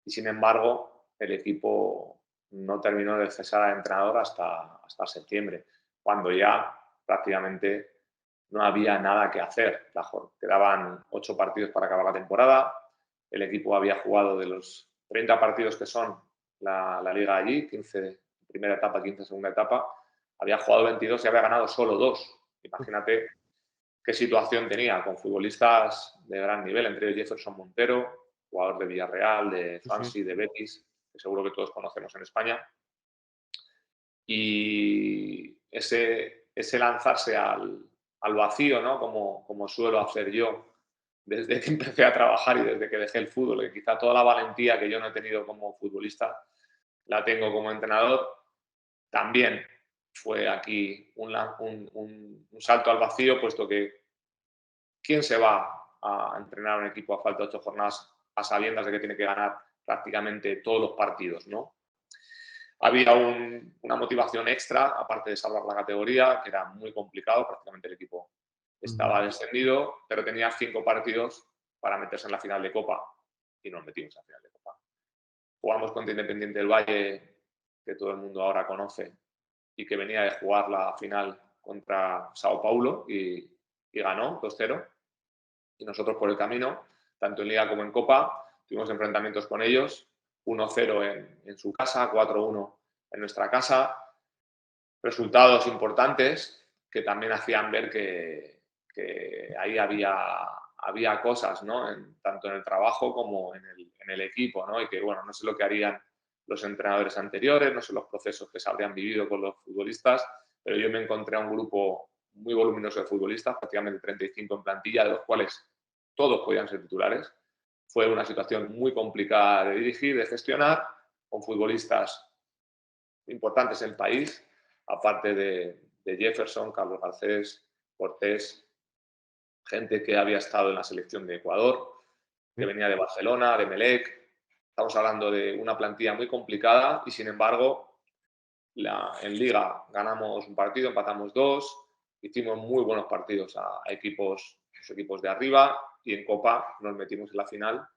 y, sin embargo, el equipo no terminó de cesar al entrenador hasta septiembre, cuando ya prácticamente no había nada que hacer. Quedaban 8 partidos para acabar la temporada. El equipo había jugado de los 30 partidos que son la liga allí, 15 primera etapa, 15 segunda etapa, había jugado 22 y había ganado solo 2. Imagínate qué situación tenía, con futbolistas de gran nivel, entre ellos Jefferson Montero, jugador de Villarreal, de Swansea, de Betis, que seguro que todos conocemos en España. Y ese lanzarse al vacío, ¿no? Como suelo hacer yo desde que empecé a trabajar y desde que dejé el fútbol, que quizá toda la valentía que yo no he tenido como futbolista la tengo como entrenador, también fue aquí un salto al vacío, puesto que ¿quién se va a entrenar a un equipo a falta de 8 jornadas a sabiendas de que tiene que ganar prácticamente todos los partidos, ¿no? Había una motivación extra, aparte de salvar la categoría, que era muy complicado, prácticamente el equipo estaba descendido, pero tenía 5 partidos para meterse en la final de Copa y nos metimos en la final de Copa. Jugamos contra Independiente del Valle, que todo el mundo ahora conoce, y que venía de jugar la final contra Sao Paulo y ganó 2-0. Y nosotros por el camino, tanto en Liga como en Copa, tuvimos enfrentamientos con ellos, 1-0 en su casa, 4-1 en nuestra casa, resultados importantes que también hacían ver que ahí había cosas, ¿no? Tanto en el trabajo como en el equipo, ¿no? Y que, bueno, no sé lo que harían los entrenadores anteriores, no sé los procesos que se habrían vivido con los futbolistas, pero yo me encontré a un grupo muy voluminoso de futbolistas, prácticamente 35 en plantilla, de los cuales todos podían ser titulares. Fue una situación muy complicada de dirigir, de gestionar, con futbolistas importantes en el país, aparte de Jefferson, Carlos Garcés, Cortés, gente que había estado en la selección de Ecuador, que venía de Barcelona, de Melec. Estamos hablando de una plantilla muy complicada y, sin embargo, en Liga ganamos un partido, empatamos 2, hicimos muy buenos partidos a los equipos de arriba, y en Copa nos metimos en la final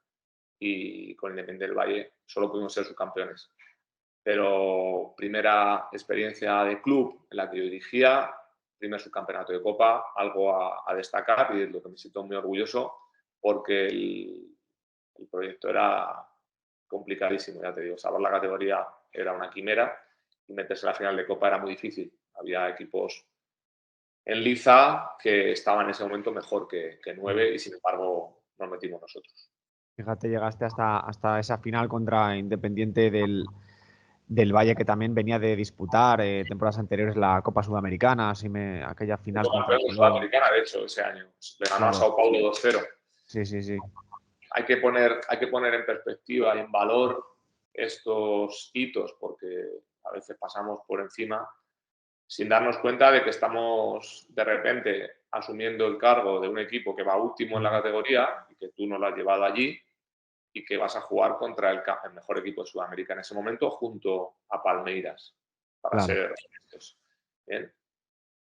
y con Independiente del Valle solo pudimos ser subcampeones. Pero primera experiencia de club en la que yo dirigía, primer subcampeonato de Copa, algo a destacar y de lo que me siento muy orgulloso, porque el proyecto era complicadísimo, ya te digo, salvar la categoría era una quimera y meterse en la final de Copa era muy difícil. Había equipos en liza que estaban en ese momento mejor que 9 y, sin embargo, nos metimos nosotros. Fíjate, llegaste hasta esa final contra Independiente del Valle, que también venía de disputar temporadas anteriores la Copa Sudamericana, aquella final contra Campeón de Colón. Sudamericana, de hecho, ese año. Le ganó a Claro, Sao Paulo 2-0. sí. Hay que poner en perspectiva y en valor estos hitos, porque a veces pasamos por encima sin darnos cuenta de que estamos de repente asumiendo el cargo de un equipo que va último en la categoría y que tú no lo has llevado allí y que vas a jugar contra el mejor equipo de Sudamérica en ese momento junto a Palmeiras, para Claro. ser honestos. ¿Bien?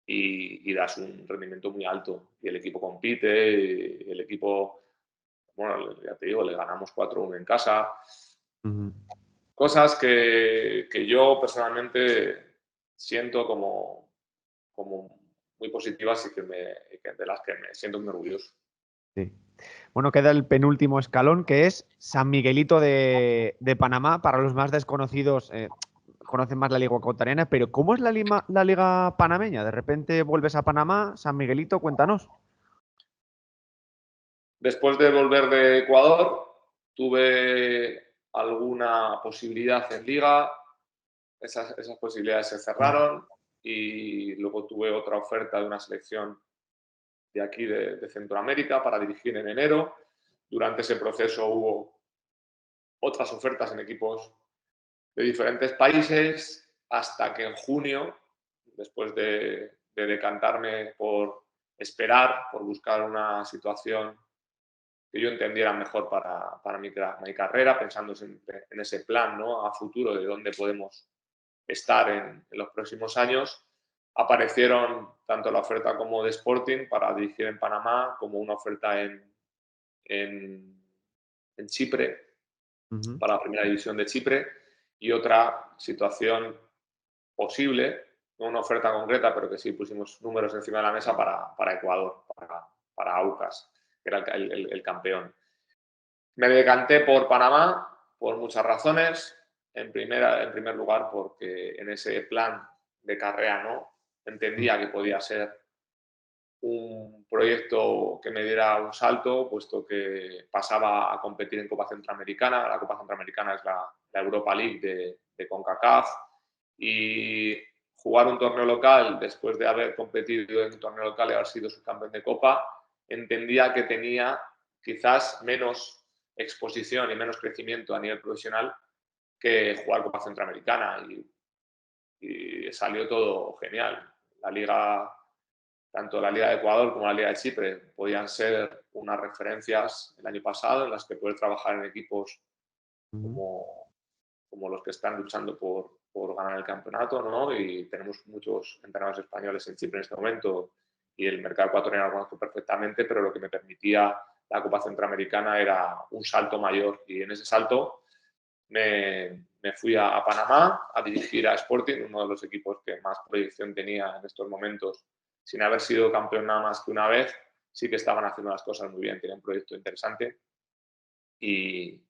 Y das un rendimiento muy alto y el equipo compite, el equipo, bueno, ya te digo, le ganamos 4-1 en casa. Cosas que yo personalmente siento como muy positivas y de las que me siento muy orgulloso. Sí. Bueno, queda el penúltimo escalón, que es San Miguelito de Panamá. Para los más desconocidos, conocen más la Liga ecuatoriana, pero ¿cómo es la Liga panameña? De repente vuelves a Panamá, San Miguelito, cuéntanos. Después de volver de Ecuador, tuve alguna posibilidad en Liga, esas posibilidades se cerraron y luego tuve otra oferta de una selección de aquí, de Centroamérica, para dirigir en enero. Durante ese proceso hubo otras ofertas en equipos de diferentes países, hasta que en junio, después de decantarme por esperar, por buscar una situación que yo entendiera mejor para mi carrera, pensando en ese plan, ¿no?, a futuro de dónde podemos estar en los próximos años, aparecieron tanto la oferta como de Sporting para dirigir en Panamá, como una oferta en Chipre, para la primera división de Chipre, y otra situación posible, no una oferta concreta, pero que sí pusimos números encima de la mesa para Ecuador, para Aucas, que era el campeón. Me decanté por Panamá por muchas razones. En primer lugar, porque en ese plan de carrera, ¿no?, entendía que podía ser un proyecto que me diera un salto, puesto que pasaba a competir en Copa Centroamericana. La Copa Centroamericana es la Europa League de CONCACAF, y jugar un torneo local después de haber competido en un torneo local y haber sido subcampeón de Copa, entendía que tenía quizás menos exposición y menos crecimiento a nivel profesional que jugar Copa Centroamericana, y salió todo genial. Tanto la Liga de Ecuador como la Liga de Chipre podían ser unas referencias el año pasado en las que poder trabajar en equipos como los que están luchando por ganar el campeonato, ¿no? Y tenemos muchos entrenadores españoles en Chipre en este momento, y el mercado ecuatoriano lo conozco perfectamente, pero lo que me permitía la Copa Centroamericana era un salto mayor, y en ese salto me fui a Panamá a dirigir a Sporting, uno de los equipos que más proyección tenía en estos momentos. Sin haber sido campeón nada más que una vez, sí que estaban haciendo las cosas muy bien, tenía un proyecto interesante, y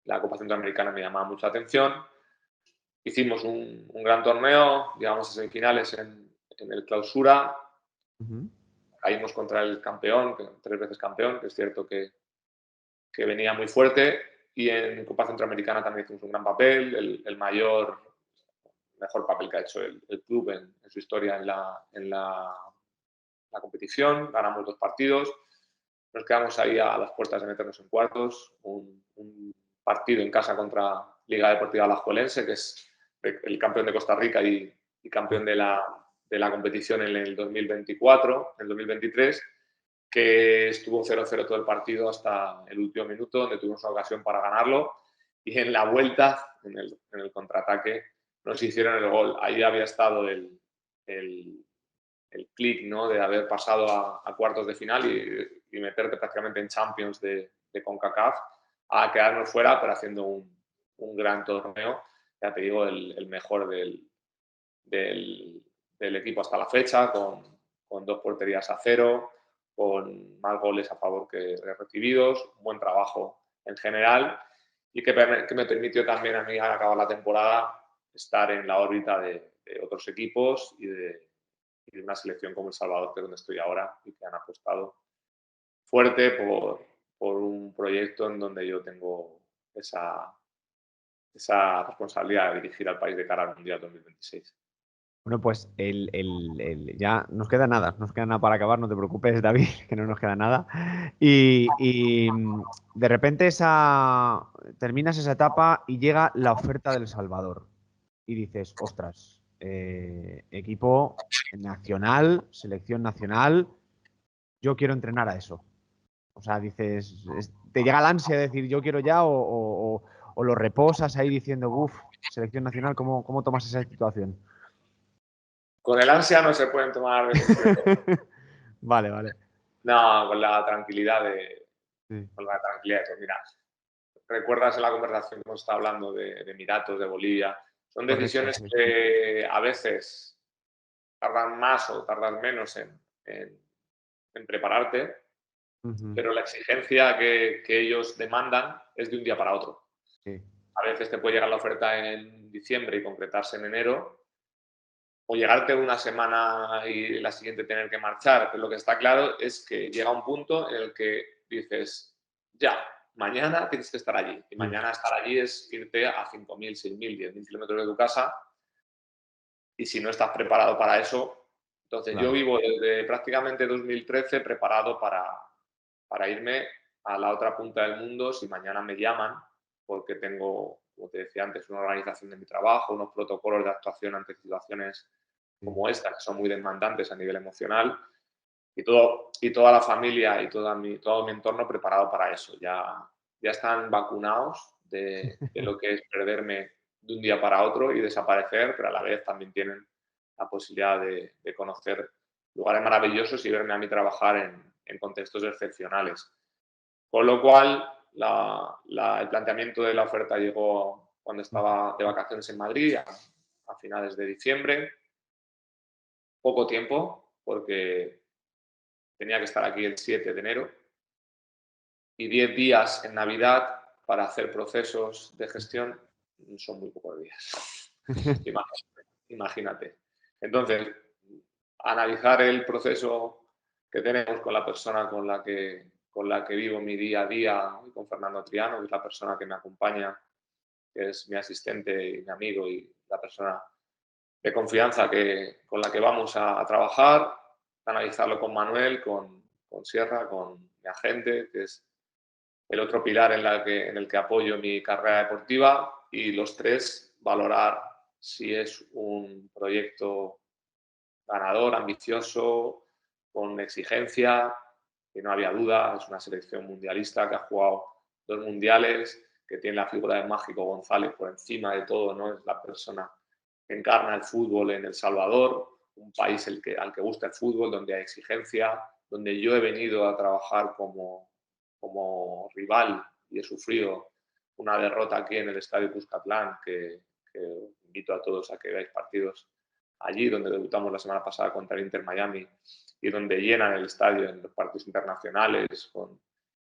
la Copa Centroamericana me llamaba mucha atención. Hicimos un gran torneo, llegamos a semifinales en el Clausura, caímos contra el campeón, 3 veces campeón, que es cierto que venía muy fuerte, y en Copa Centroamericana también hicimos un gran papel, el mejor papel que ha hecho el club en su historia en la competición. Ganamos 2 partidos, nos quedamos ahí a las puertas de meternos en cuartos, un partido en casa contra Liga Deportiva Alajuelense, que es el campeón de Costa Rica y campeón de la competición en el 2024, en el 2023, que estuvo 0-0 todo el partido hasta el último minuto, donde tuvimos una ocasión para ganarlo, y en la vuelta, en el contraataque, nos hicieron el gol. Ahí había estado el clic, ¿no?, de haber pasado a cuartos de final y meterte prácticamente en Champions de CONCACAF, a quedarnos fuera, pero haciendo un gran torneo. Ya te digo, el mejor del equipo hasta la fecha, con 2 porterías a 0, con más goles a favor que recibidos, un buen trabajo en general, y que me permitió también a mí, al acabar la temporada, estar en la órbita de otros equipos y de una selección como El Salvador, que es donde estoy ahora, y que han apostado fuerte por un proyecto en donde yo tengo esa responsabilidad de dirigir al país de cara al Mundial 2026. Bueno, pues ya nos queda nada para acabar, no te preocupes, David, que no nos queda nada. Y de repente terminas esa etapa y llega la oferta del Salvador. Y dices, ostras, equipo nacional, selección nacional, yo quiero entrenar a eso. O sea, dices, ¿te llega la ansia de decir yo quiero ya o lo reposas ahí diciendo, uff, selección nacional, ¿cómo tomas esa situación? Con el ansia no se pueden tomar decisiones. Vale, vale. No, con la tranquilidad de... Sí. Con la tranquilidad de, pues mira, recuerdas en la conversación que hemos estado hablando de Emiratos, de Bolivia, son Correcto, decisiones sí. que a veces tardan más o tardan menos en prepararte, Ujú. pero la exigencia que ellos demandan es de un día para otro. Sí. A veces te puede llegar la oferta en diciembre y concretarse en enero, o llegarte una semana y la siguiente tener que marchar. Pero lo que está claro es que llega un punto en el que dices, ya, mañana tienes que estar allí. Y Mm. mañana estar allí es irte a 5.000, 6.000, 10.000 kilómetros de tu casa. Y si no estás preparado para eso, entonces yo Claro. vivo desde prácticamente 2013 preparado para irme a la otra punta del mundo si mañana me llaman, porque tengo, como te decía antes, una organización de mi trabajo, unos protocolos de actuación ante situaciones Sí. como esta, que son muy demandantes a nivel emocional, y toda la familia y todo mi entorno preparado para eso. Ya están vacunados de lo que es perderme de un día para otro y desaparecer, pero a la vez también tienen la posibilidad de conocer lugares maravillosos y verme a mí trabajar en contextos excepcionales. Con lo cual, el planteamiento de la oferta llegó cuando estaba de vacaciones en Madrid, a finales de diciembre. Poco tiempo, porque tenía que estar aquí el 7 de enero, y 10 días en Navidad para hacer procesos de gestión son muy pocos días. Imagínate. Entonces, analizar el proceso que tenemos con la persona con la que vivo mi día a día, con Fernando Triano, que es la persona que me acompaña, que es mi asistente y mi amigo y la persona de confianza con la que vamos a trabajar, analizarlo con Manuel, con Sierra, con mi agente, que es el otro pilar en el que apoyo mi carrera deportiva, y los tres valorar si es un proyecto ganador, ambicioso, con exigencia, que no había duda, es una selección mundialista que ha jugado 2 mundiales, que tiene la figura de Mágico González por encima de todo, ¿no? Es la persona que encarna el fútbol en El Salvador, un país al que gusta el fútbol, donde hay exigencia, donde yo he venido a trabajar como rival y he sufrido una derrota aquí en el Estadio Cuscatlán, que invito a todos a que veáis partidos allí, donde debutamos la semana pasada contra el Inter Miami y donde llenan el estadio en los partidos internacionales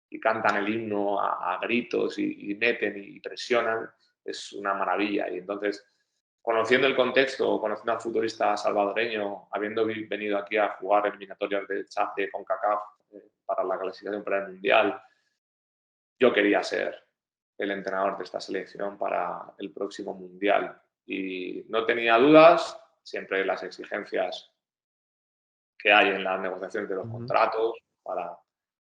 y cantan el himno a gritos y meten y presionan, es una maravilla. Y entonces, conociendo el contexto, conociendo al futbolista salvadoreño, habiendo venido aquí a jugar eliminatorias de CONCACAF para la clasificación para el Mundial, yo quería ser el entrenador de esta selección para el próximo Mundial. Y no tenía dudas, siempre las exigencias que hay en las negociaciones de los Ujú. contratos para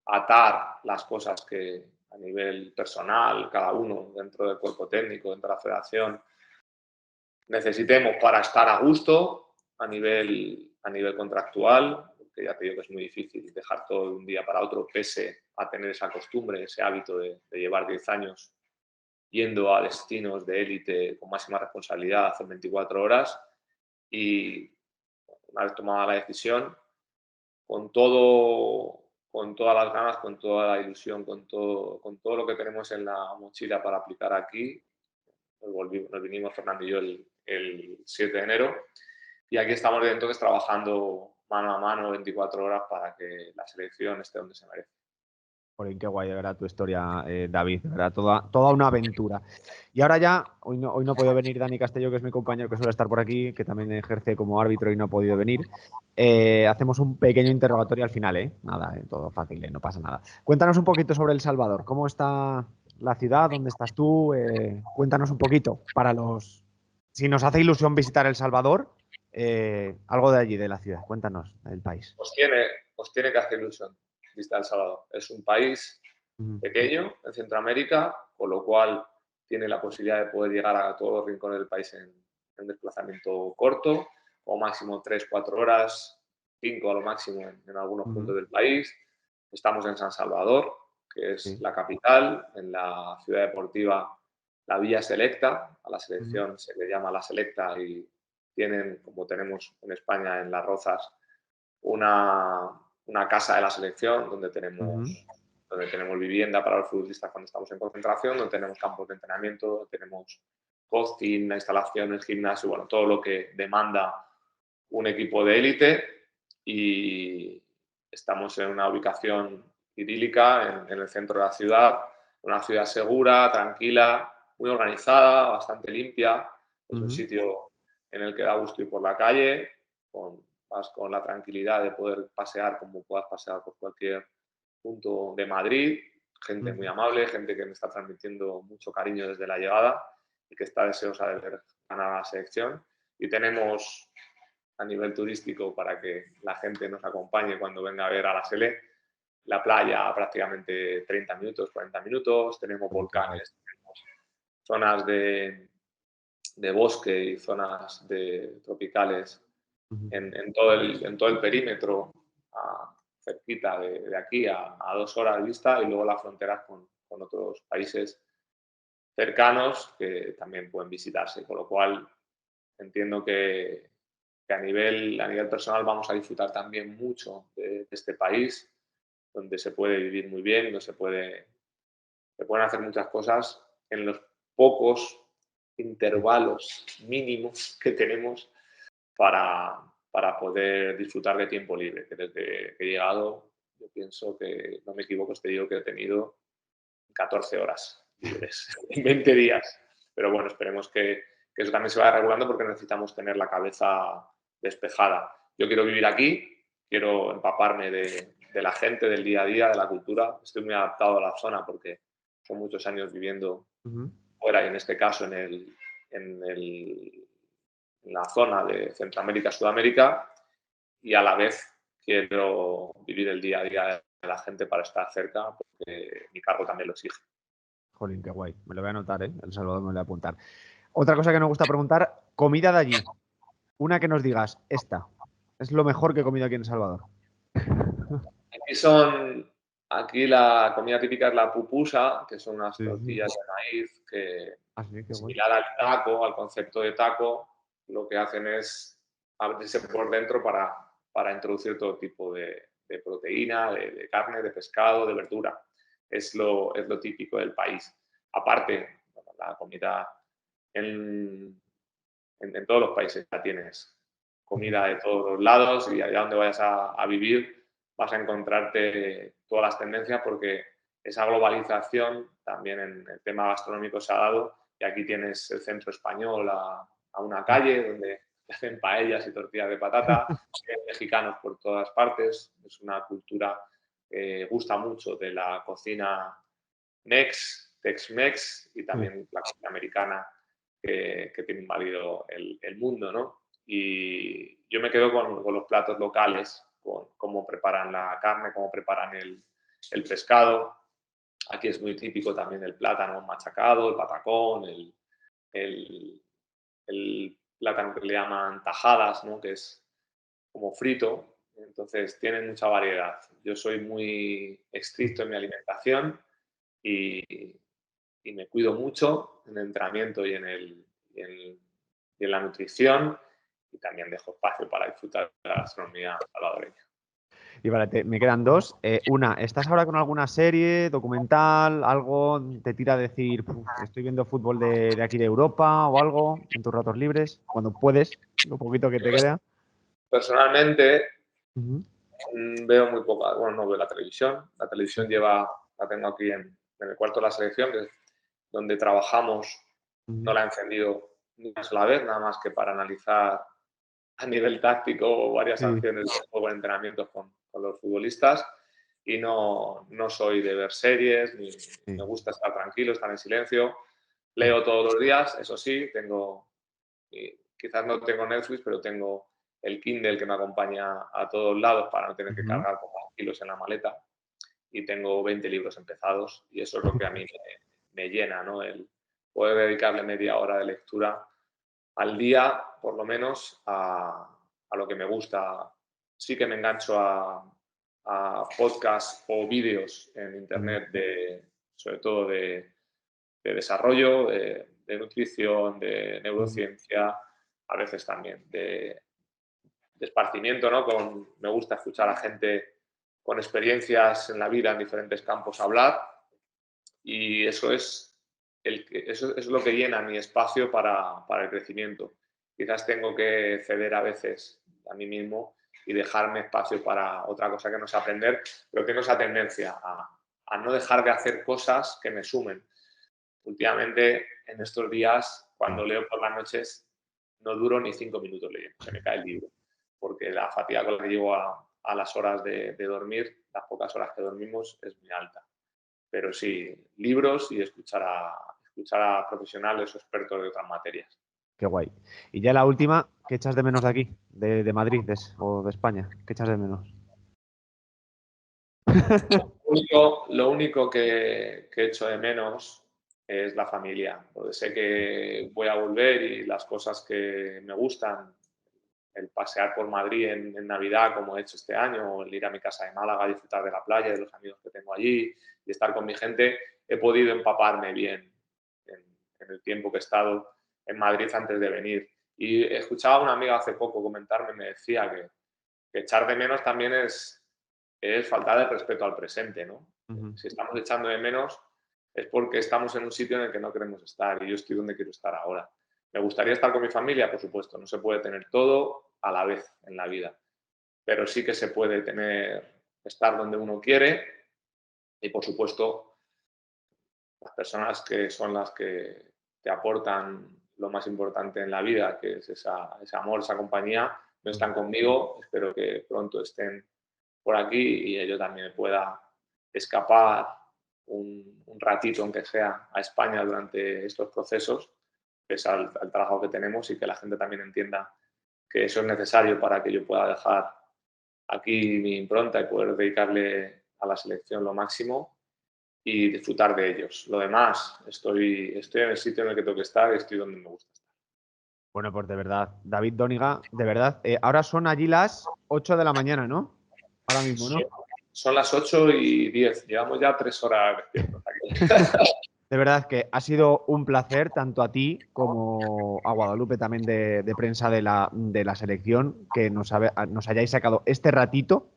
atar las cosas que a nivel personal, cada uno dentro del cuerpo técnico, dentro de la federación, necesitemos para estar a gusto a nivel contractual, porque ya te digo que es muy difícil dejar todo de un día para otro, pese a tener esa costumbre, ese hábito de llevar 10 años yendo a destinos de élite con máxima responsabilidad hace 24 horas. Y una vez tomada la decisión, con todas las ganas, con toda la ilusión, con todo lo que tenemos en la mochila para aplicar aquí, nos vinimos Fernando y yo el 7 de enero, y aquí estamos desde entonces trabajando mano a mano 24 horas para que la selección esté donde se merece. Joder, qué guay, de verdad, tu historia, David, de verdad, toda una aventura. Y ahora ya, hoy no ha podido venir Dani Castelló, que es mi compañero que suele estar por aquí, que también ejerce como árbitro y no ha podido venir. Hacemos un pequeño interrogatorio al final, ¿eh? Nada, todo fácil, no pasa nada. Cuéntanos un poquito sobre El Salvador, ¿cómo está la ciudad? ¿Dónde estás tú? Cuéntanos un poquito para los... Si nos hace ilusión visitar El Salvador, algo de allí, de la ciudad, cuéntanos, del país. Os tiene que hacer ilusión visitar El Salvador. Es un país Ujú. pequeño en Centroamérica, con lo cual tiene la posibilidad de poder llegar a todos los rincones del país un desplazamiento corto, o máximo 3-4 horas, 5 a lo máximo en algunos puntos del país. Estamos en San Salvador, que es la capital, en la ciudad deportiva La Villa Selecta. A la selección se le llama La Selecta y tienen, como tenemos en España en Las Rozas, una casa de la selección donde tenemos vivienda para los futbolistas cuando estamos en concentración, donde tenemos campos de entrenamiento, donde tenemos hosting, instalaciones, gimnasio, bueno, todo lo que demanda un equipo de élite, y estamos en una ubicación idílica en el centro de la ciudad, una ciudad segura, tranquila, muy organizada, bastante limpia. Es un sitio en el que da gusto ir por la calle, vas con la tranquilidad de poder pasear como puedas pasear por cualquier punto de Madrid. Gente muy amable, gente que me está transmitiendo mucho cariño desde la llegada y que está deseosa de ver ganar a la selección. Y tenemos, a nivel turístico, para que la gente nos acompañe cuando venga a ver a la Sele, la playa prácticamente 30 minutos, 40 minutos, tenemos volcanes, tenemos zonas de bosque y zonas tropicales en todo el perímetro, cerquita de aquí a 2 horas de vista, y luego las fronteras con otros países cercanos que también pueden visitarse, con lo cual entiendo que a nivel personal vamos a disfrutar también mucho de este país, donde se puede vivir muy bien, donde se pueden hacer muchas cosas en los pocos intervalos mínimos que tenemos para poder disfrutar de tiempo libre, que desde que he llegado, yo pienso que, no me equivoco, te digo que he tenido 14 horas libres en 20 días. Pero bueno, esperemos que eso también se vaya regulando, porque necesitamos tener la cabeza despejada. Yo quiero vivir aquí, quiero empaparme de la gente, del día a día, de la cultura. Estoy muy adaptado a la zona porque son muchos años viviendo fuera, y en este caso en la zona de Centroamérica, Sudamérica, y a la vez quiero vivir el día a día de la gente para estar cerca, porque mi cargo también lo exige. Jolín, qué guay. Me lo voy a anotar, ¿eh? El Salvador me lo voy a apuntar. Otra cosa que nos gusta preguntar, comida de allí. Una que nos digas, esta es lo mejor que he comido aquí en El Salvador. Aquí la comida típica es la pupusa, que son unas tortillas de maíz que, similar al taco, al concepto de taco, lo que hacen es abrirse por dentro para introducir todo tipo de proteína, de carne, de pescado, de verdura. Es lo típico del país. Aparte, la comida en todos los países la tienes. Comida de todos los lados, y allá donde vayas a vivir vas a encontrarte todas las tendencias, porque esa globalización también en el tema gastronómico se ha dado, y aquí tienes el centro español a una calle donde hacen paellas y tortillas de patata, hay mexicanos por todas partes. Es una cultura que gusta mucho de la cocina Tex-Mex, y también la cocina americana que tiene invadido el mundo, ¿no? Y yo me quedo con los platos locales, con cómo preparan la carne, cómo preparan el pescado. Aquí es muy típico también el plátano machacado, el patacón, el plátano que le llaman tajadas, ¿no? Que es como frito. Entonces tienen mucha variedad. Yo soy muy estricto en mi alimentación y me cuido mucho en el entrenamiento y en la nutrición, y también dejo espacio para disfrutar de la gastronomía salvadoreña. Y vale, me quedan dos. Una, ¿estás ahora con alguna serie, documental, algo? ¿Te tira a decir, estoy viendo fútbol de aquí de Europa o algo en tus ratos libres? Cuando puedes, lo poquito que te queda. Personalmente, veo muy poca, bueno, no veo la televisión. La televisión la tengo aquí en el cuarto de la selección, que es donde trabajamos. No la he encendido ni una sola vez, nada más que para analizar a nivel táctico varias acciones de juego en entrenamientos con los futbolistas, y no soy de ver series, ni me gusta estar tranquilo, estar en silencio. Leo todos los días, eso sí, quizás no tengo Netflix, pero tengo el Kindle que me acompaña a todos lados para no tener que cargar como kilos en la maleta, y tengo 20 libros empezados, y eso es lo que a mí me llena, ¿no? El poder dedicarle media hora de lectura al día, por lo menos, a lo que me gusta. Sí que me engancho a podcasts o vídeos en internet, sobre todo de desarrollo, de nutrición, de neurociencia, a veces también de esparcimiento, ¿no? Me gusta escuchar a gente con experiencias en la vida en diferentes campos hablar, y eso es lo que llena mi espacio para el crecimiento. Quizás tengo que ceder a veces a mí mismo y dejarme espacio para otra cosa que no sé aprender, pero tengo esa tendencia a no dejar de hacer cosas que me sumen. Últimamente, en estos días, cuando leo por las noches, no duro ni 5 minutos leyendo, se me cae el libro, porque la fatiga con la que llego a las horas de dormir, las pocas horas que dormimos, es muy alta. Pero sí, libros y escuchar a profesionales o expertos de otras materias. Qué guay. Y ya la última, ¿qué echas de menos de aquí? De Madrid o de España. ¿Qué echas de menos? Lo único que echo de menos es la familia, porque sé que voy a volver y las cosas que me gustan, el pasear por Madrid en Navidad, como he hecho este año, o el ir a mi casa de Málaga, disfrutar de la playa, de los amigos que tengo allí y estar con mi gente, he podido empaparme bien en el tiempo que he estado en Madrid antes de venir. Y escuchaba a una amiga hace poco comentarme, me decía que echar de menos también es faltar de respeto al presente, ¿no? Si estamos echando de menos es porque estamos en un sitio en el que no queremos estar, y yo estoy donde quiero estar ahora. ¿Me gustaría estar con mi familia? Por supuesto, no se puede tener todo a la vez en la vida, pero sí que se puede estar donde uno quiere, y por supuesto las personas que son las que te aportan lo más importante en la vida, que es ese amor, esa compañía, no están conmigo. Espero que pronto estén por aquí y yo también pueda escapar un ratito, aunque sea, a España durante estos procesos, pese al trabajo que tenemos, y que la gente también entienda que eso es necesario para que yo pueda dejar aquí mi impronta y poder dedicarle a la selección lo máximo y disfrutar de ellos. Lo demás, estoy en el sitio en el que tengo que estar y estoy donde me gusta estar. Bueno, pues de verdad, David Dóniga, de verdad. Ahora son allí las 8 de la mañana, ¿no? Ahora mismo, ¿no? Son las 8:10. Llevamos ya 3 horas despiertos aquí. De verdad que ha sido un placer, tanto a ti como a Guadalupe también de prensa de la selección, que nos hayáis sacado este ratito,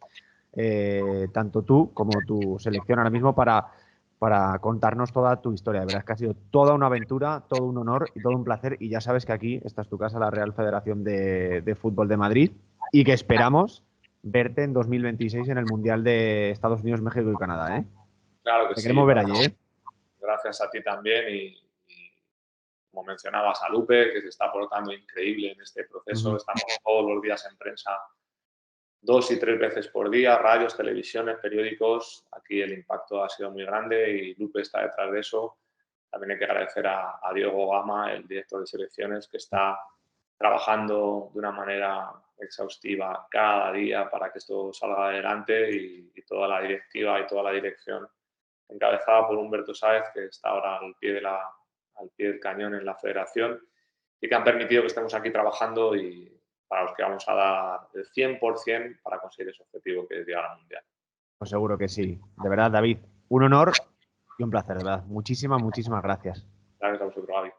tanto tú como tu selección ahora mismo, para contarnos toda tu historia. De verdad es que ha sido toda una aventura, todo un honor y todo un placer. Y ya sabes que aquí esta es tu casa, la Real Federación de Fútbol de Madrid, y que esperamos verte en 2026 en el Mundial de Estados Unidos, México y Canadá, ¿eh? Claro que Te sí. queremos ver allí, ¿eh? Gracias a ti también, y como mencionabas, a Lupe, que se está portando increíble en este proceso. Estamos todos los días en prensa, 2 y 3 veces por día, radios, televisiones, periódicos. Aquí el impacto ha sido muy grande y Lupe está detrás de eso. También hay que agradecer a Diego Gama, el director de selecciones, que está trabajando de una manera exhaustiva cada día para que esto salga adelante, y toda la directiva y toda la dirección, encabezada por Humberto Sáez, que está ahora al pie del cañón en la federación, y que han permitido que estemos aquí trabajando, y para los que vamos a dar el 100% para conseguir ese objetivo, que es llegar al Mundial. Pues seguro que sí. De verdad, David, un honor y un placer, de verdad. Muchísimas, muchísimas gracias. Gracias a vosotros, Gaby.